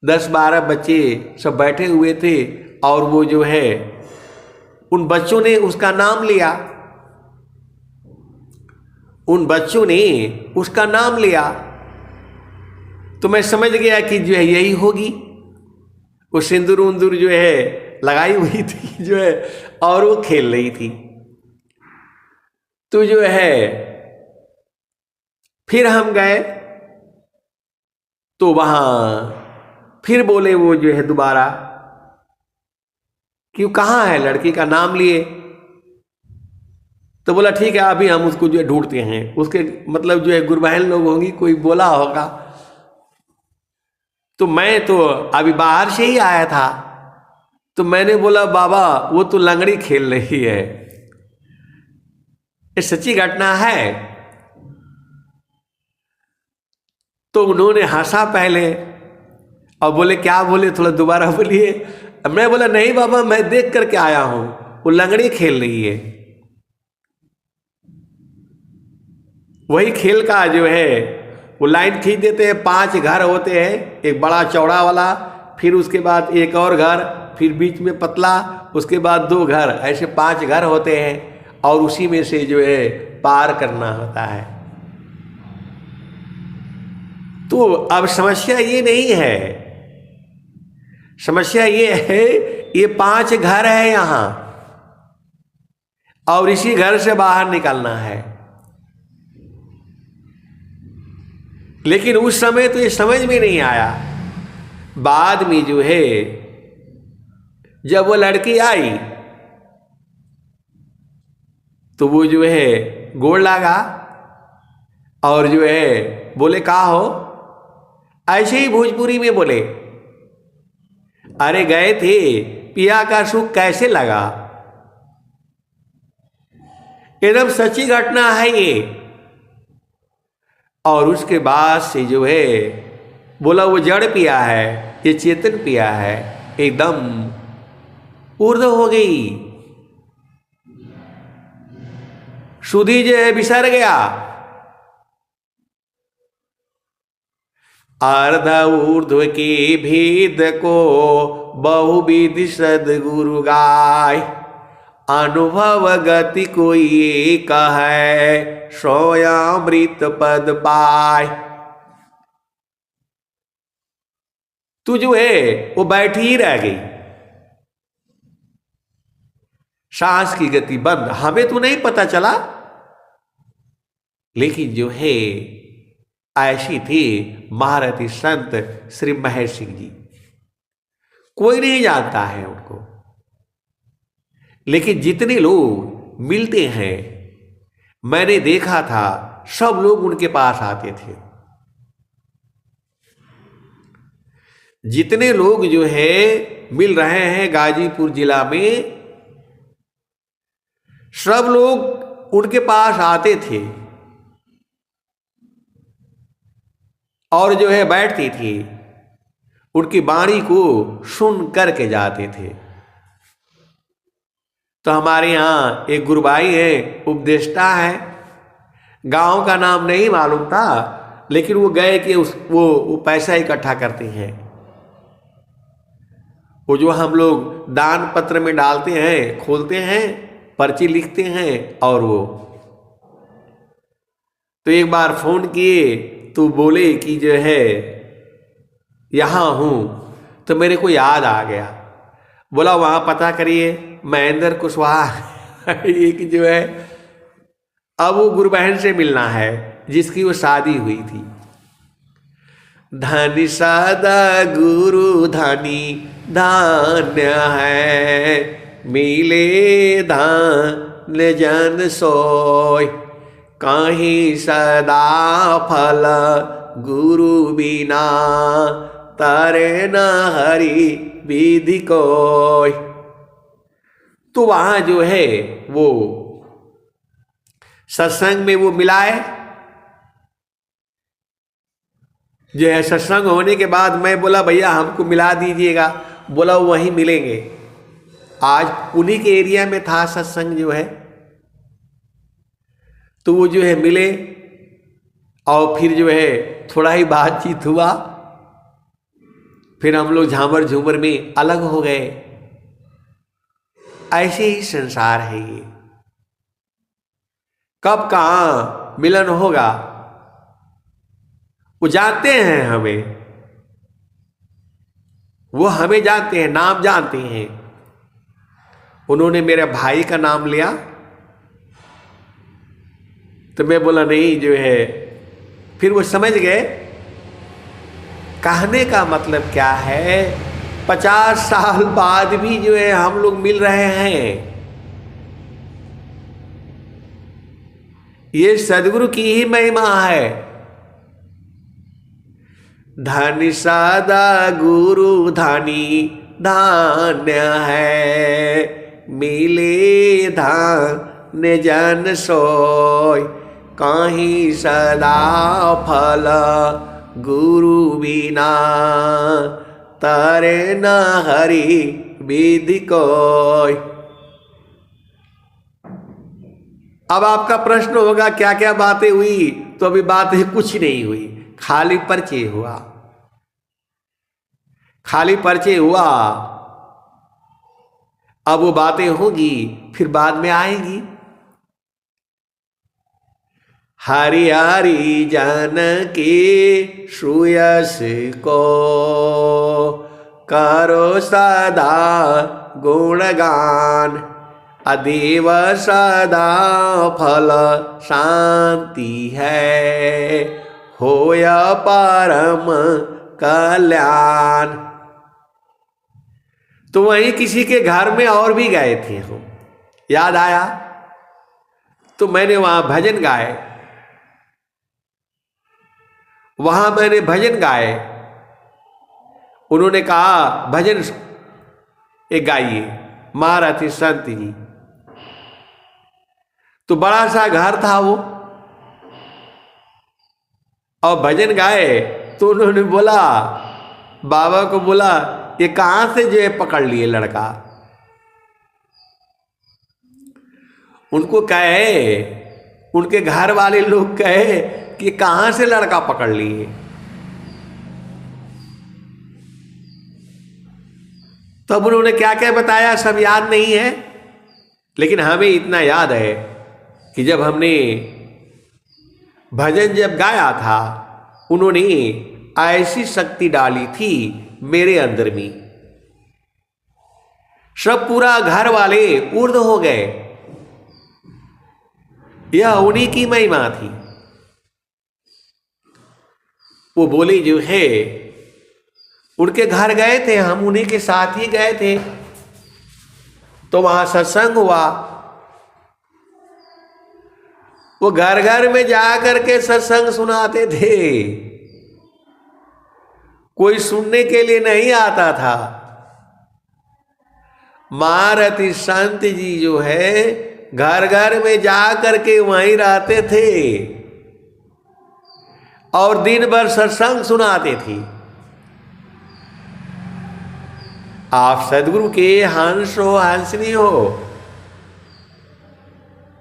10-12 बच्चे सब बैठे हुए थे, और वो जो है उन बच्चों ने उसका नाम लिया, उसका नाम लिया। तो मैं समझ गया कि जो है यही होगी। वो सिंदूर उंदूर जो है लगाई हुई थी जो है, और वो खेल रही थी। तो जो है फिर हम गए, तो वहाँ फिर बोले वो जो है दोबारा कि वो कहाँ है, लड़की का नाम लिए। तो बोला ठीक है अभी हम उसको जो है ढूंढते हैं। उसके मतलब जो है गुरबहन लोग होंगी, कोई बोला होगा। तो मैं तो अभी बाहर से ही आया था, तो मैंने बोला बाबा वो तो लंगड़ी खेल रही है। ये सच्ची घटना है। तो उन्होंने हंसा पहले और बोले क्या बोले, थोड़ा दोबारा बोलिए। मैं बोला नहीं बाबा, मैं देख करके आया हूं, वो लंगड़ी खेल रही है। वही खेल का जो है वो लाइन खींच देते हैं, 5 घर होते हैं, एक बड़ा चौड़ा वाला, फिर उसके बाद एक और घर, फिर बीच में पतला, उसके बाद 2 घर, ऐसे 5 घर होते हैं और उसी में से जो है पार करना होता है। तो अब समस्या ये नहीं है, समस्या ये है ये 5 घर है यहां और इसी घर से बाहर निकलना है। लेकिन उस समय तो ये समझ में नहीं आया। बाद में जो है जब वो लड़की आई तो वो जो है गोड़ लगा और जो है बोले का हो, ऐसे ही भोजपुरी में बोले, अरे गए थे, पिया का सुख कैसे लगा। एकदम सच्ची घटना है ये। और उसके बाद से जो है बोला वो जड़ पिया है, ये चेतन पिया है, एकदम ऊर्ध्व हो गई। सुधी जो है बिसर गया। अर्ध ऊर्ध्व के भेद को बहुविधि सद्गुरु गाय, अनुभव गति कोई एक है, सोयामृत पद पाय। तू जो है वो बैठी ही रह गई, सांस की गति बंद, हमें तो नहीं पता चला। लेकिन जो है ऐसी थी महारथी संत श्री महेश सिंह जी, कोई नहीं जानता है उनको। लेकिन जितने लोग मिलते हैं, मैंने देखा था सब लोग उनके पास आते थे। जितने लोग जो है मिल रहे हैं गाजीपुर जिला में, सब लोग उनके पास आते थे और जो है बैठती थी, उनकी वाणी को सुन करके जाते थे। तो हमारे यहाँ एक गुरुभाई है, उपदेष्टा है, गांव का नाम नहीं मालूम था, लेकिन वो गए कि वो पैसा इकट्ठा करते हैं। वो जो हम लोग दान पत्र में डालते हैं, खोलते हैं, पर्ची लिखते हैं और वो तो एक बार फोन किए तो बोले कि जो है यहाँ हूँ, तो मेरे को याद आ गया। बोला वहाँ पता करिए, महेंद्र कुशवाहा एक जो है, अब वो गुरु बहन से मिलना है जिसकी वो शादी हुई थी। धनी सदा गुरु धनी धान्य है, मिले धान्य जन सोय, कहीं सदा फल गुरु बिना, तारे न हरि विधि कोय। तो वहां जो है वो सत्संग में वो मिलाए। जो है सत्संग होने के बाद मैं बोला भैया हमको मिला दीजिएगा। बोला वहीं मिलेंगे। आज उन्हीं के एरिया में था सत्संग जो है, तो वो जो है मिले और फिर जो है थोड़ा ही बातचीत हुआ, फिर हम लोग झामर झूमर में अलग हो गए। ऐसे ही संसार है ये, कब कहाँ मिलन होगा वो जानते हैं हमें, वो हमें जानते हैं, नाम जानते हैं। उन्होंने मेरे भाई का नाम लिया तो मैं बोला नहीं जो है, फिर वो समझ गए कहने का मतलब क्या है। 50 साल बाद भी जो है हम लोग मिल रहे हैं। ये सदगुरु की ही महिमा है। धनी सदा गुरु धनी धान्य है, मिले धान निजन सोय, काहीं सदा फल गुरु बिना, तारे न हरि विधि कोय। अब आपका प्रश्न होगा क्या क्या बातें हुई, तो अभी बातें कुछ नहीं हुई, खाली परिचय हुआ, खाली परिचय हुआ। अब वो बातें होगी फिर बाद में आएंगी। हरि हरि जन की सुयस को, करो सदा गुणगान, अदेव सदा फल शांति है, होया परम कल्याण। तो वहीं किसी के घर में और भी गए थे हम, याद आया तो मैंने वहां भजन गाए, वहां मैंने भजन गाए। उन्होंने कहा भजन एक गाइए, महारथी संत जी। तो बड़ा सा घर था वो, और भजन गाए। तो उन्होंने बोला, बाबा को बोला, ये कहां से जो है पकड़ लिए लड़का। उनको कहे, उनके घर वाले लोग कहे कि कहां से लड़का पकड़ लिए। तब उन्होंने क्या क्या बताया सब याद नहीं है, लेकिन हमें इतना याद है कि जब हमने भजन जब गाया था, उन्होंने ऐसी शक्ति डाली थी मेरे अंदर में, सब पूरा घर वाले ऊर्ध हो गए। यह उन्हीं की महिमा थी। वो बोले जो है, उनके घर गए थे, हम उन्हीं के साथ ही गए थे। तो वहां सत्संग हुआ। वो घर घर में जा करके सत्संग सुनाते थे, कोई सुनने के लिए नहीं आता था। महारथी संत जी जो है घर घर में जा करके वहीं रहते थे और दिन भर सत्संग सुनाते थे। आप सदगुरु के हंस हो हंसनी हो।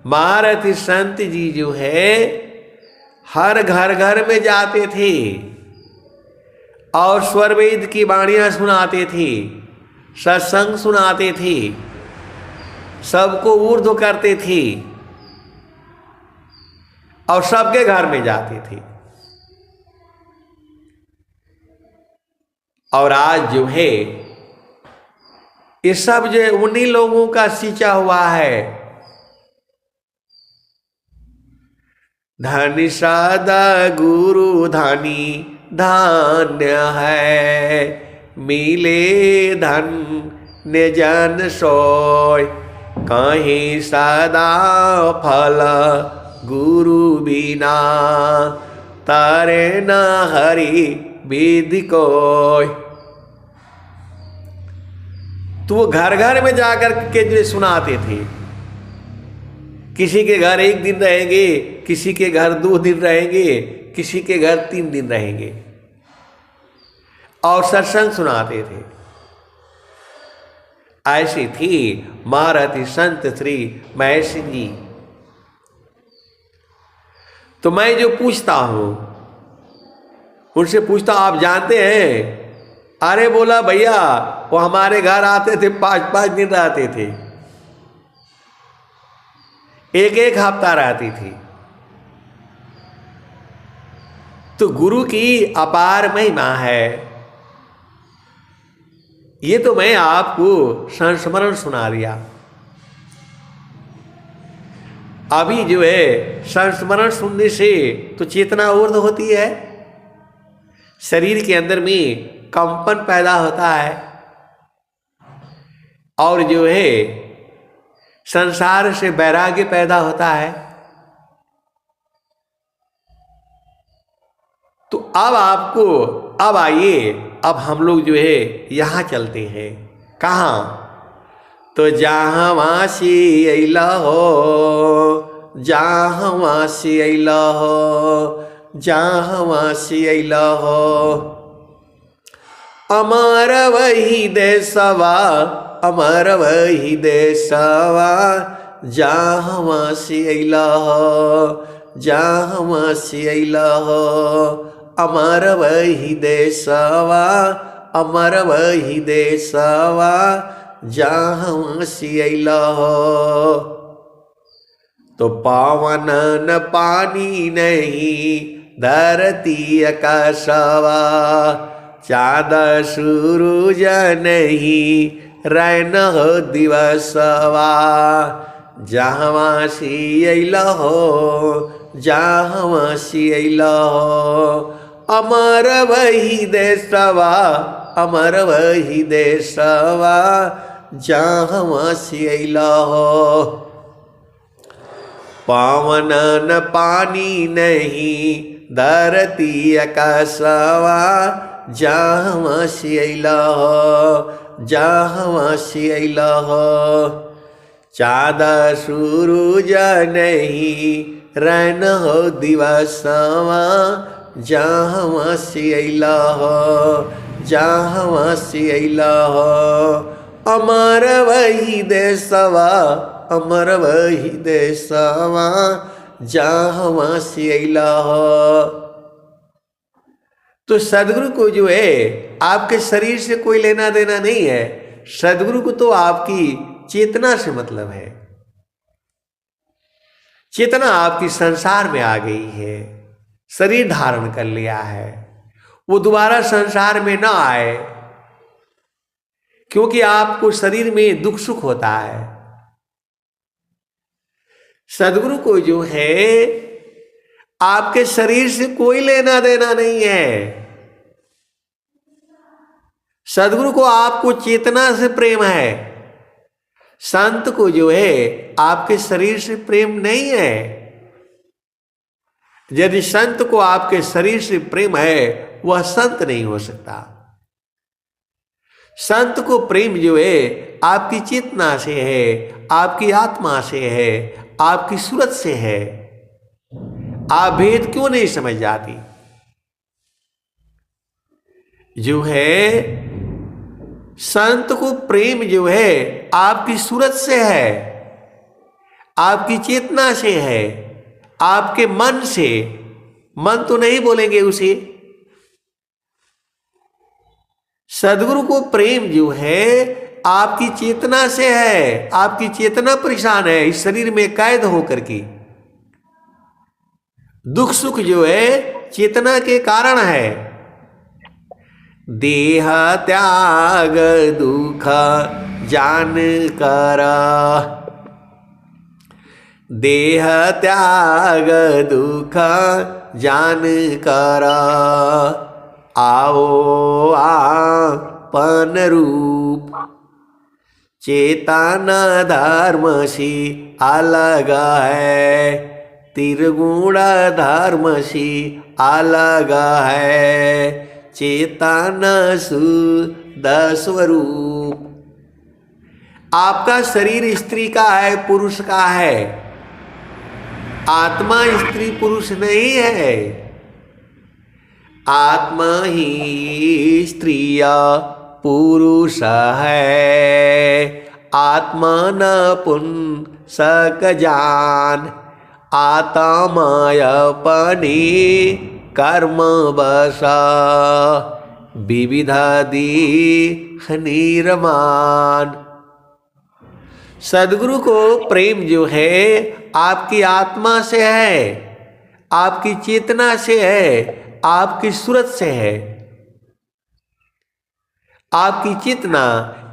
महारथी संत जी जो है हर घर घर में जाते थे और स्वरवेद की वाणियां सुनाते थे, सत्संग सुनाते थे, सबको ऊर्ध्व करते थे और सबके घर में जाते थे। और आज जो है ये सब जो है उन्हीं लोगों का सींचा हुआ है। धनी सदा गुरु धनी धान्य है, मिले धन निजन सोय, कहीं सदा फल गुरु बिना, तारे न हरि विधि कोय। तो वो घर घर में जाकर के जो सुनाते थे, किसी के घर 1 दिन रहेंगे, किसी के घर 2 दिन रहेंगे, किसी के घर 3 दिन रहेंगे और सत्संग सुनाते थे। ऐसी थी महारथी संत श्री महेश सिंह जी। तो मैं जो पूछता हूं उनसे पूछता, आप जानते हैं? अरे बोला भैया वो हमारे घर आते थे, 5-5 दिन रहते थे, 1-1 हफ्ता रहती थी। तो गुरु की अपार महिमा है। ये तो मैं आपको संस्मरण सुना दिया। अभी जो है संस्मरण सुनने से तो चेतना ऊर्ध्व होती है, शरीर के अंदर में कंपन पैदा होता है और जो है संसार से वैराग्य पैदा होता है। तो अब आइए, अब हम लोग जो है यहां चलते हैं। कहां? तो जहाँ से अइला हो, जहाँ से अइला हो, जहाँ से अइला हो, अमर वही देशवा, अमर वही देशवा, जहाँ से अइला हो, जहाँ से अइला हो, अमर वही देशवा, अमर वही देशवा, जहाँ से अइला हो। तो पावन न पानी नहीं धरती आकाशवा, चाँद सूरज नहीं रैन हो दिवसवा, जहाँ से अइला हो, जहाँ से अइला हो, अमर वही देशवा, अमर वही देशवा, जहाँ से अइला हो। पावन न पानी नहीं धरती आकाशवा, जहाँ से अइला हो, जहाँ से अइला हो, चाँद सूरज नहीं रैन हो दिवसवा, जहाँ से अइला हो, जहाँ से अइला हो, अमर वही देशवा, अमर वही देशवा, जहाँ से अइला हो। तो सदगुरु को जो है आपके शरीर से कोई लेना देना नहीं है, सदगुरु को तो आपकी चेतना से मतलब है। चेतना आपकी संसार में आ गई है, शरीर धारण कर लिया है, वो दोबारा संसार में ना आए, क्योंकि आपको शरीर में दुख सुख होता है। सदगुरु को जो है आपके शरीर से कोई लेना देना नहीं है। सदगुरु को आपको चेतना से प्रेम है, संत को जो है आपके शरीर से प्रेम नहीं है। यदि संत को आपके शरीर से प्रेम है, वह संत नहीं हो सकता। संत को प्रेम जो है आपकी चेतना से है, आपकी आत्मा से है, आपकी सूरत से है। आप भेद क्यों नहीं समझ जाती? जो है संत को प्रेम जो है आपकी सूरत से है, आपकी चेतना से है, आपके मन से। मन तो नहीं बोलेंगे उसे। सदगुरु को प्रेम जो है आपकी चेतना से है। आपकी चेतना परेशान है इस शरीर में कैद होकर के। दुख सुख जो है चेतना के कारण है। देह त्याग दुख जान करा, देह त्याग दुख जान करा, आओ आपन रूप चेतन धर्म सी अलग है, त्रिगुण धर्म सी अलग है, चेतन शुद्ध स्वरूप। आपका शरीर स्त्री का है, पुरुष का है। आत्मा स्त्री पुरुष नहीं है। आत्मा ही स्त्रिया पुरुष है। आत्मा न पुंसक जान, आत्माय अपनी कर्म बसा, विविधा दीह निर्माण। सदगुरु को प्रेम जो है आपकी आत्मा से है, आपकी चेतना से है, आपकी सूरत से है। आपकी चेतना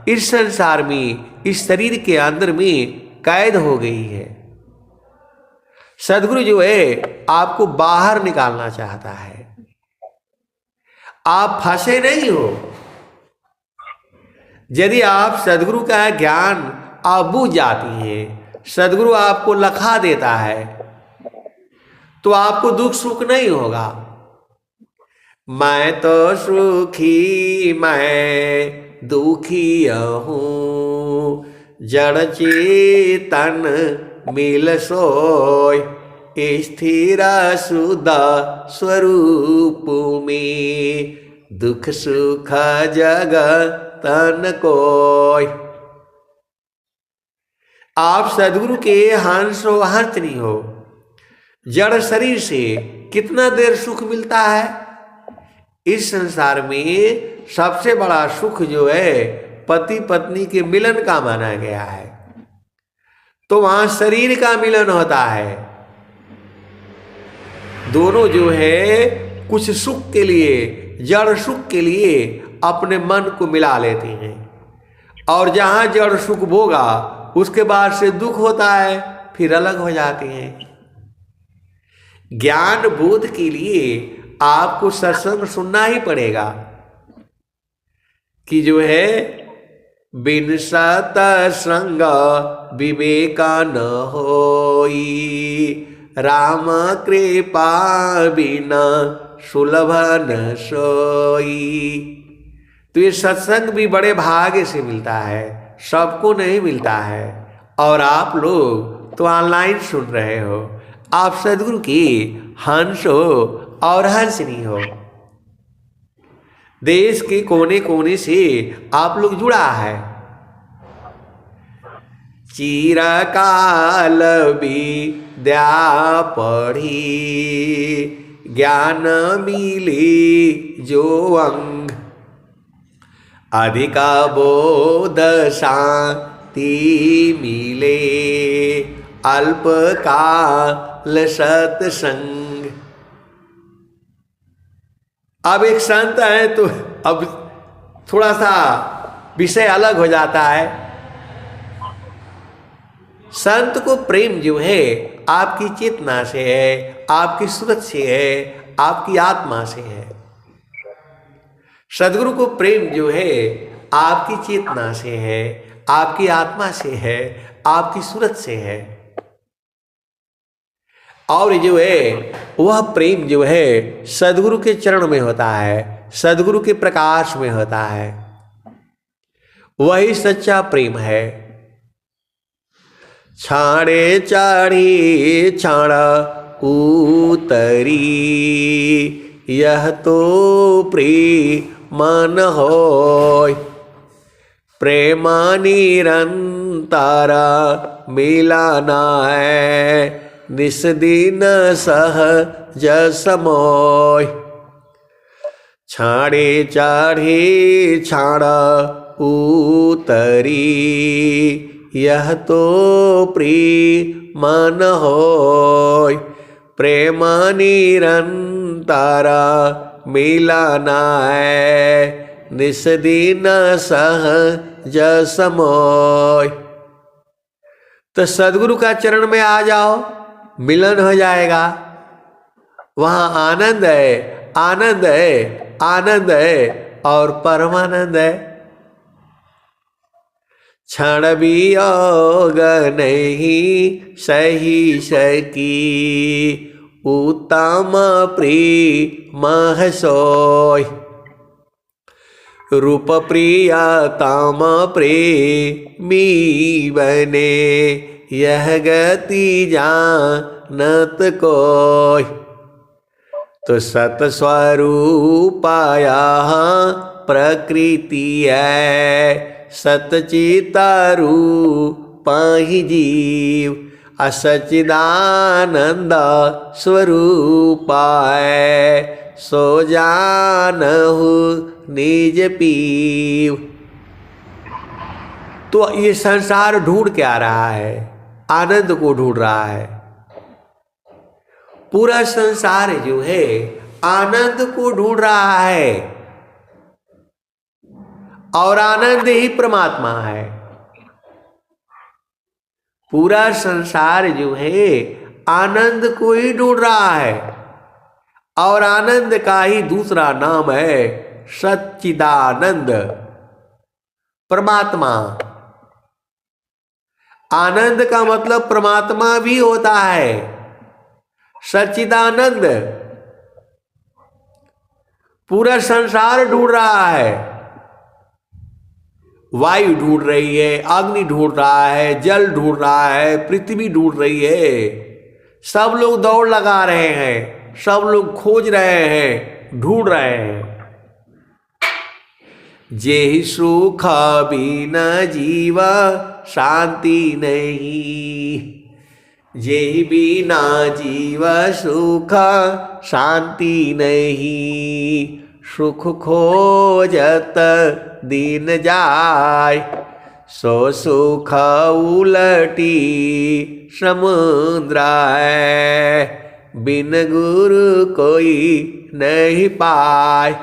इस संसार में, इस शरीर के अंदर में कैद हो गई है। सदगुरु जो है आपको बाहर निकालना चाहता है। आप फंसे नहीं हो। यदि आप सदगुरु का ज्ञान आप बूझ जाती हैं, सदगुरु आपको लखा देता है, तो आपको दुख सुख नहीं होगा। मैं तो सुखी मैं दुखी हूँ, जड़ चेतन मिल सोय, स्थिर सुधा स्वरूप में, दुख सुख जग तन कोय। आप सदगुरु के हंस हो हंसनी हो। जड़ शरीर से कितना देर सुख मिलता है? इस संसार में सबसे बड़ा सुख जो है पति पत्नी के मिलन का माना गया है, तो वहां शरीर का मिलन होता है। दोनों जो है कुछ सुख के लिए, जड़ सुख के लिए अपने मन को मिला लेते हैं, और जहां जड़ सुख भोगा उसके बाद से दुख होता है, फिर अलग हो जाते हैं। ज्ञान बोध के लिए आपको सत्संग सुनना ही पड़ेगा कि जो है बिन सत्संग विवेका न होई, राम कृपा बिना सुलभ न सोई। तो ये सत्संग भी बड़े भाग्य से मिलता है, सबको नहीं मिलता है। और आप लोग तो ऑनलाइन सुन रहे हो, आप सदगुरु की हंस हो और हंसनी हो। देश के कोने कोने से आप लोग जुड़ा है। चिरकाल विद्या पढ़ी, ज्ञान मिली जो अंग, अधिका बोध शांति मिले, अल्प काल सत्संग। अब एक संत है तो अब थोड़ा सा विषय अलग हो जाता है। संत को प्रेम जो है आपकी चेतना से है, आपकी सूरत से है, आपकी आत्मा से है। सदगुरु को प्रेम जो है आपकी चेतना से है, आपकी आत्मा से है, आपकी सूरत से है। और जो है वह प्रेम जो है सदगुरु के चरण में होता है, सदगुरु के प्रकाश में होता है। वही सच्चा प्रेम है। छाड़े चाढ़ी छाड़ा उतरी, यह तो प्रेम होय, प्रेम निरंतर मिलाना है, निस्दिन सहज समोय। छाड़े चाढ़े छाड़ा उतरी, यह तो प्रेम होय, प्रेम निरंतर मिलाना है, निस्दिन सहज समोय। तो सदगुरु का चरण में आ जाओ, मिलन हो जाएगा। वहां आनंद है, आनंद है, आनंद है और परमानंद है। क्षण वियोग नहीं सही सकी, उत्तम प्रेम सोय। रूप प्रियतम प्रेमी बने, यह गति जानत कोय। तो सत स्वरूपाया प्रकृति है, सतचिता रूप ही जीव। असचिदानंद स्वरूप है, सो जानहु निज पीव। तो ये संसार ढूंढ के आ रहा है, आनंद को ढूंढ रहा है। पूरा संसार जो है आनंद को ढूंढ रहा है, और आनंद ही परमात्मा है। पूरा संसार जो है आनंद को ही ढूंढ रहा है, और आनंद का ही दूसरा नाम है सच्चिदानंद परमात्मा। आनंद का मतलब परमात्मा भी होता है। सच्चिदानंद पूरा संसार ढूंढ रहा है, वायु ढूंढ रही है, अग्नि ढूंढ रहा है, जल ढूंढ रहा है, पृथ्वी ढूंढ रही है। सब लोग दौड़ लगा रहे हैं, सब लोग खोज रहे हैं, ढूंढ रहे हैं। जेहि सुख बिना जीव शांति नहीं, जेहि बिना जीव सुख शांति नहीं। सुख खोजत दिन जाय, सो सुख उलटी समुद्र है। बिन गुरु कोई नहीं पाए।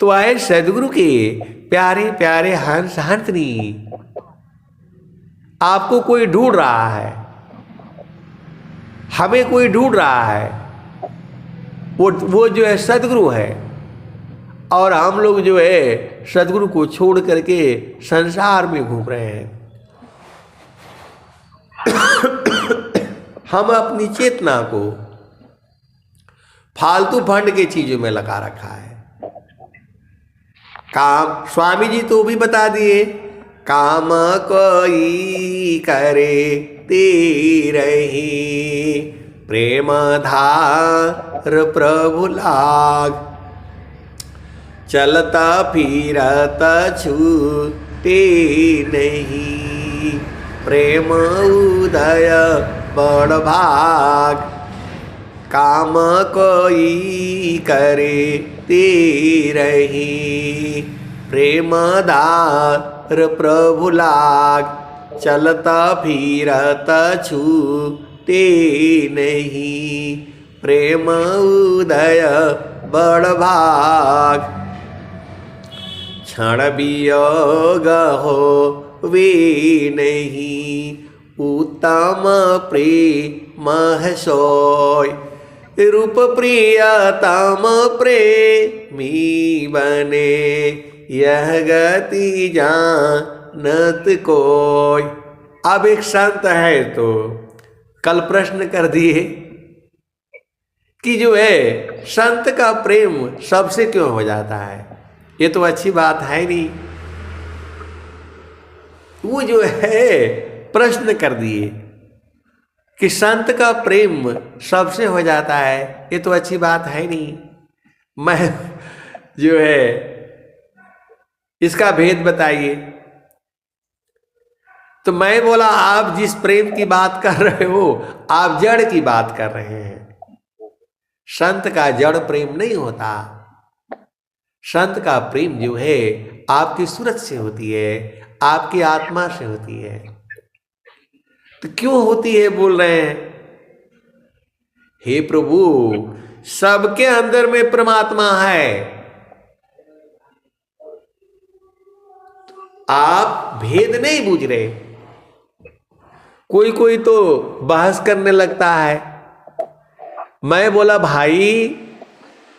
तो आए सदगुरु के प्यारे प्यारे हंस हंसनी, आपको कोई ढूंढ रहा है, हमें कोई ढूंढ रहा है। वो जो है सदगुरु है, और हम लोग जो है सदगुरु को छोड़ करके संसार में घूम रहे हैं। हम अपनी चेतना को फालतू फंड के चीजों में लगा रखा है। काम स्वामी जी तो भी बता दिए, काम कोई करे तेरही, प्रेम धार प्रभु लाग। चलता फिरता छूटे नहीं, प्रेम उदय बड़ भाग। काम कोई करे तेरही, प्रेम दार प्रभु लाग। चलता फिरता छूटे नहीं, प्रेम उदय बड़ भाग। क्षण वियोग हो वे नहीं, उत्तम प्रेम है सोय। रूप प्रियतम प्रेमी बने, यह गति जानत कोय। अब एक संत है तो कल प्रश्न कर दिए कि जो है संत का प्रेम सबसे क्यों हो जाता है। ये तो अच्छी बात है नहीं। वो जो है प्रश्न कर दिए कि संत का प्रेम सबसे हो जाता है, ये तो अच्छी बात है नहीं। मैं जो है इसका भेद बताइए। तो मैं बोला, आप जिस प्रेम की बात कर रहे हो, आप जड़ की बात कर रहे हैं। संत का जड़ प्रेम नहीं होता। संत का प्रेम जो है आपकी सूरत से होती है, आपकी आत्मा से होती है। तो क्यों होती है बोल रहे हैं? हे प्रभु, सबके अंदर में परमात्मा है। आप भेद नहीं बूझ रहे। कोई कोई तो बहस करने लगता है। मैं बोला, भाई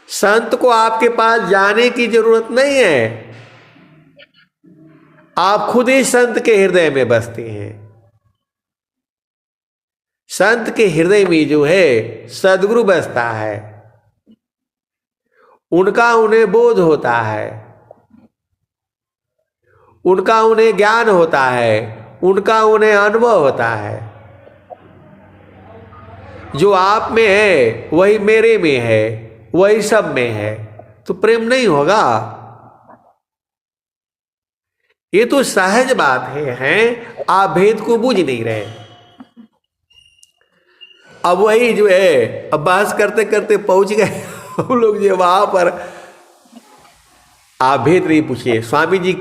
संत को आपके पास जाने की जरूरत नहीं है, आप खुद ही संत के हृदय में बसते हैं। संत के हृदय में जो है सदगुरु बसता है, उनका उन्हें बोध होता है, उनका उन्हें ज्ञान होता है, उनका उन्हें अनुभव होता है। जो आप में है वही मेरे में है, वही सब में है, तो प्रेम नहीं होगा। ये तो सहज बात है, आप भेद को बूझ नहीं रहे। अब वही जो है अब बहस करते करते पहुंच गए हम लोग जो वहां पर। आप भेद नहीं पूछिए। स्वामी जी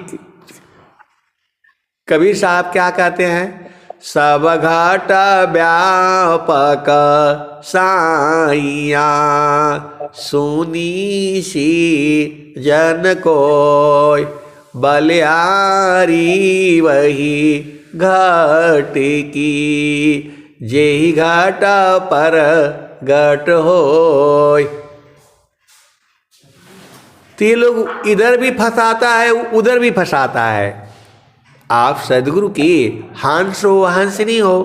कबीर साहब क्या कहते हैं? सब घाट व्यापक साइया, सुनी सी जन कोय। बलियारी वही घाट की, जेहि घाट पर घट होय। तो ये लोग इधर भी फंसाता है, उधर भी फंसाता है। आप सदगुरु की हंस हो, हंसनी हो,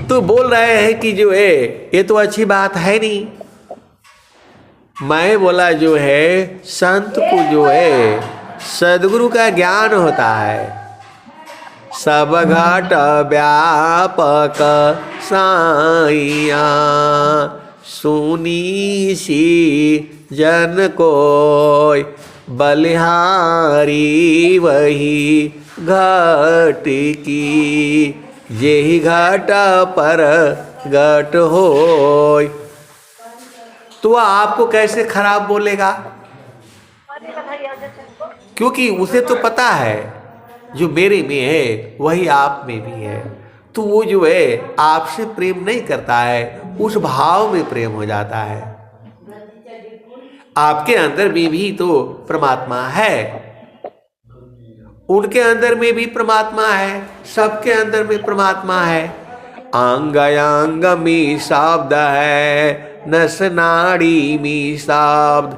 तो बोल रहे हैं कि जो है ये तो अच्छी बात है नहीं। मैं बोला जो है संत को जो है सदगुरु का ज्ञान होता है। सब घट व्यापक साइया सुनी सी जन कोय बलिहारी वही घट की जेहि घट पर घट होय। तो वह आपको कैसे खराब बोलेगा? क्योंकि उसे तो पता है जो मेरे में है वही आप में भी है। तो वो जो है आपसे प्रेम नहीं करता है, उस भाव में प्रेम हो जाता है। आपके अंदर में भी तो परमात्मा है, उनके अंदर में भी परमात्मा है, सबके अंदर में परमात्मा है। अंग अंग में शब्द है, नस नाड़ी में शब्द,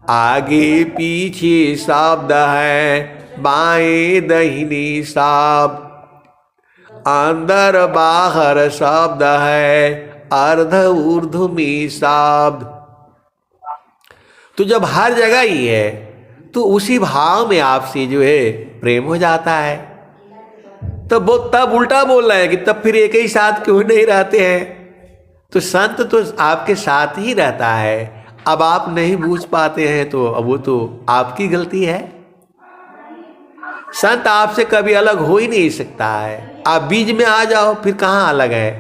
आगे पीछे शब्द है, बाएं दाहिने शब्द, अंदर बाहर शब्द है, अर्ध ऊर्ध्व में शब्द। तो जब हर जगह ही है तो उसी भाव में आपसे जो है प्रेम हो जाता है। तब उल्टा बोल रहा है कि तब फिर एक ही साथ क्यों नहीं रहते हैं? तो संत तो आपके साथ ही रहता है, अब आप नहीं बूझ पाते हैं तो अब वो तो आपकी गलती है। संत आपसे कभी अलग हो ही नहीं सकता है। आप बीज में आ जाओ फिर कहाँ अलग है?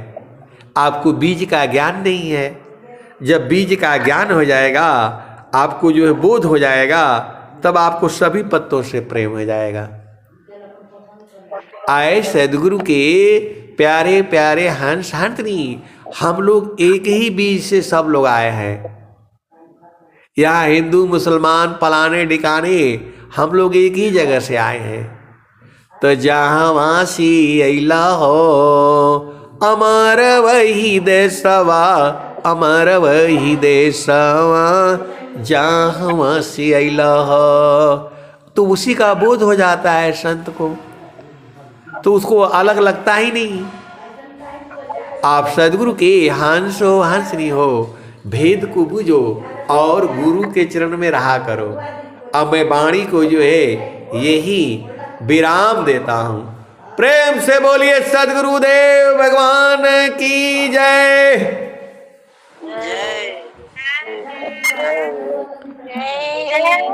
आपको बीज का ज्ञान नहीं है। जब बीज का ज्ञान हो जाएगा, आपको जो है बोध हो जाएगा, तब आपको सभी पत्तों से प्रेम हो जाएगा। आए सदगुरु के प्यारे प्यारे हंस हंसनी, हम लोग एक ही बीज से सब लोग आए हैं। यहाँ हिंदू मुसलमान फलाने ठिकाने हम लोग एक ही जगह से आए हैं। तो जहाँ वासी अइला हो अमर वही देशवा, अमर वही देशवा, जहाँ वासी अइला हो। तो उसी का बोध हो जाता है संत को, तो उसको अलग लगता ही नहीं। आप सदगुरु के हंस हो हंसनी हो, भेद को बुझो और गुरु के चरण में रहा करो। अब मैं वाणी को जो है यही विराम देता हूँ। प्रेम से बोलिए सदगुरुदेव भगवान की जय। ठीक नहीं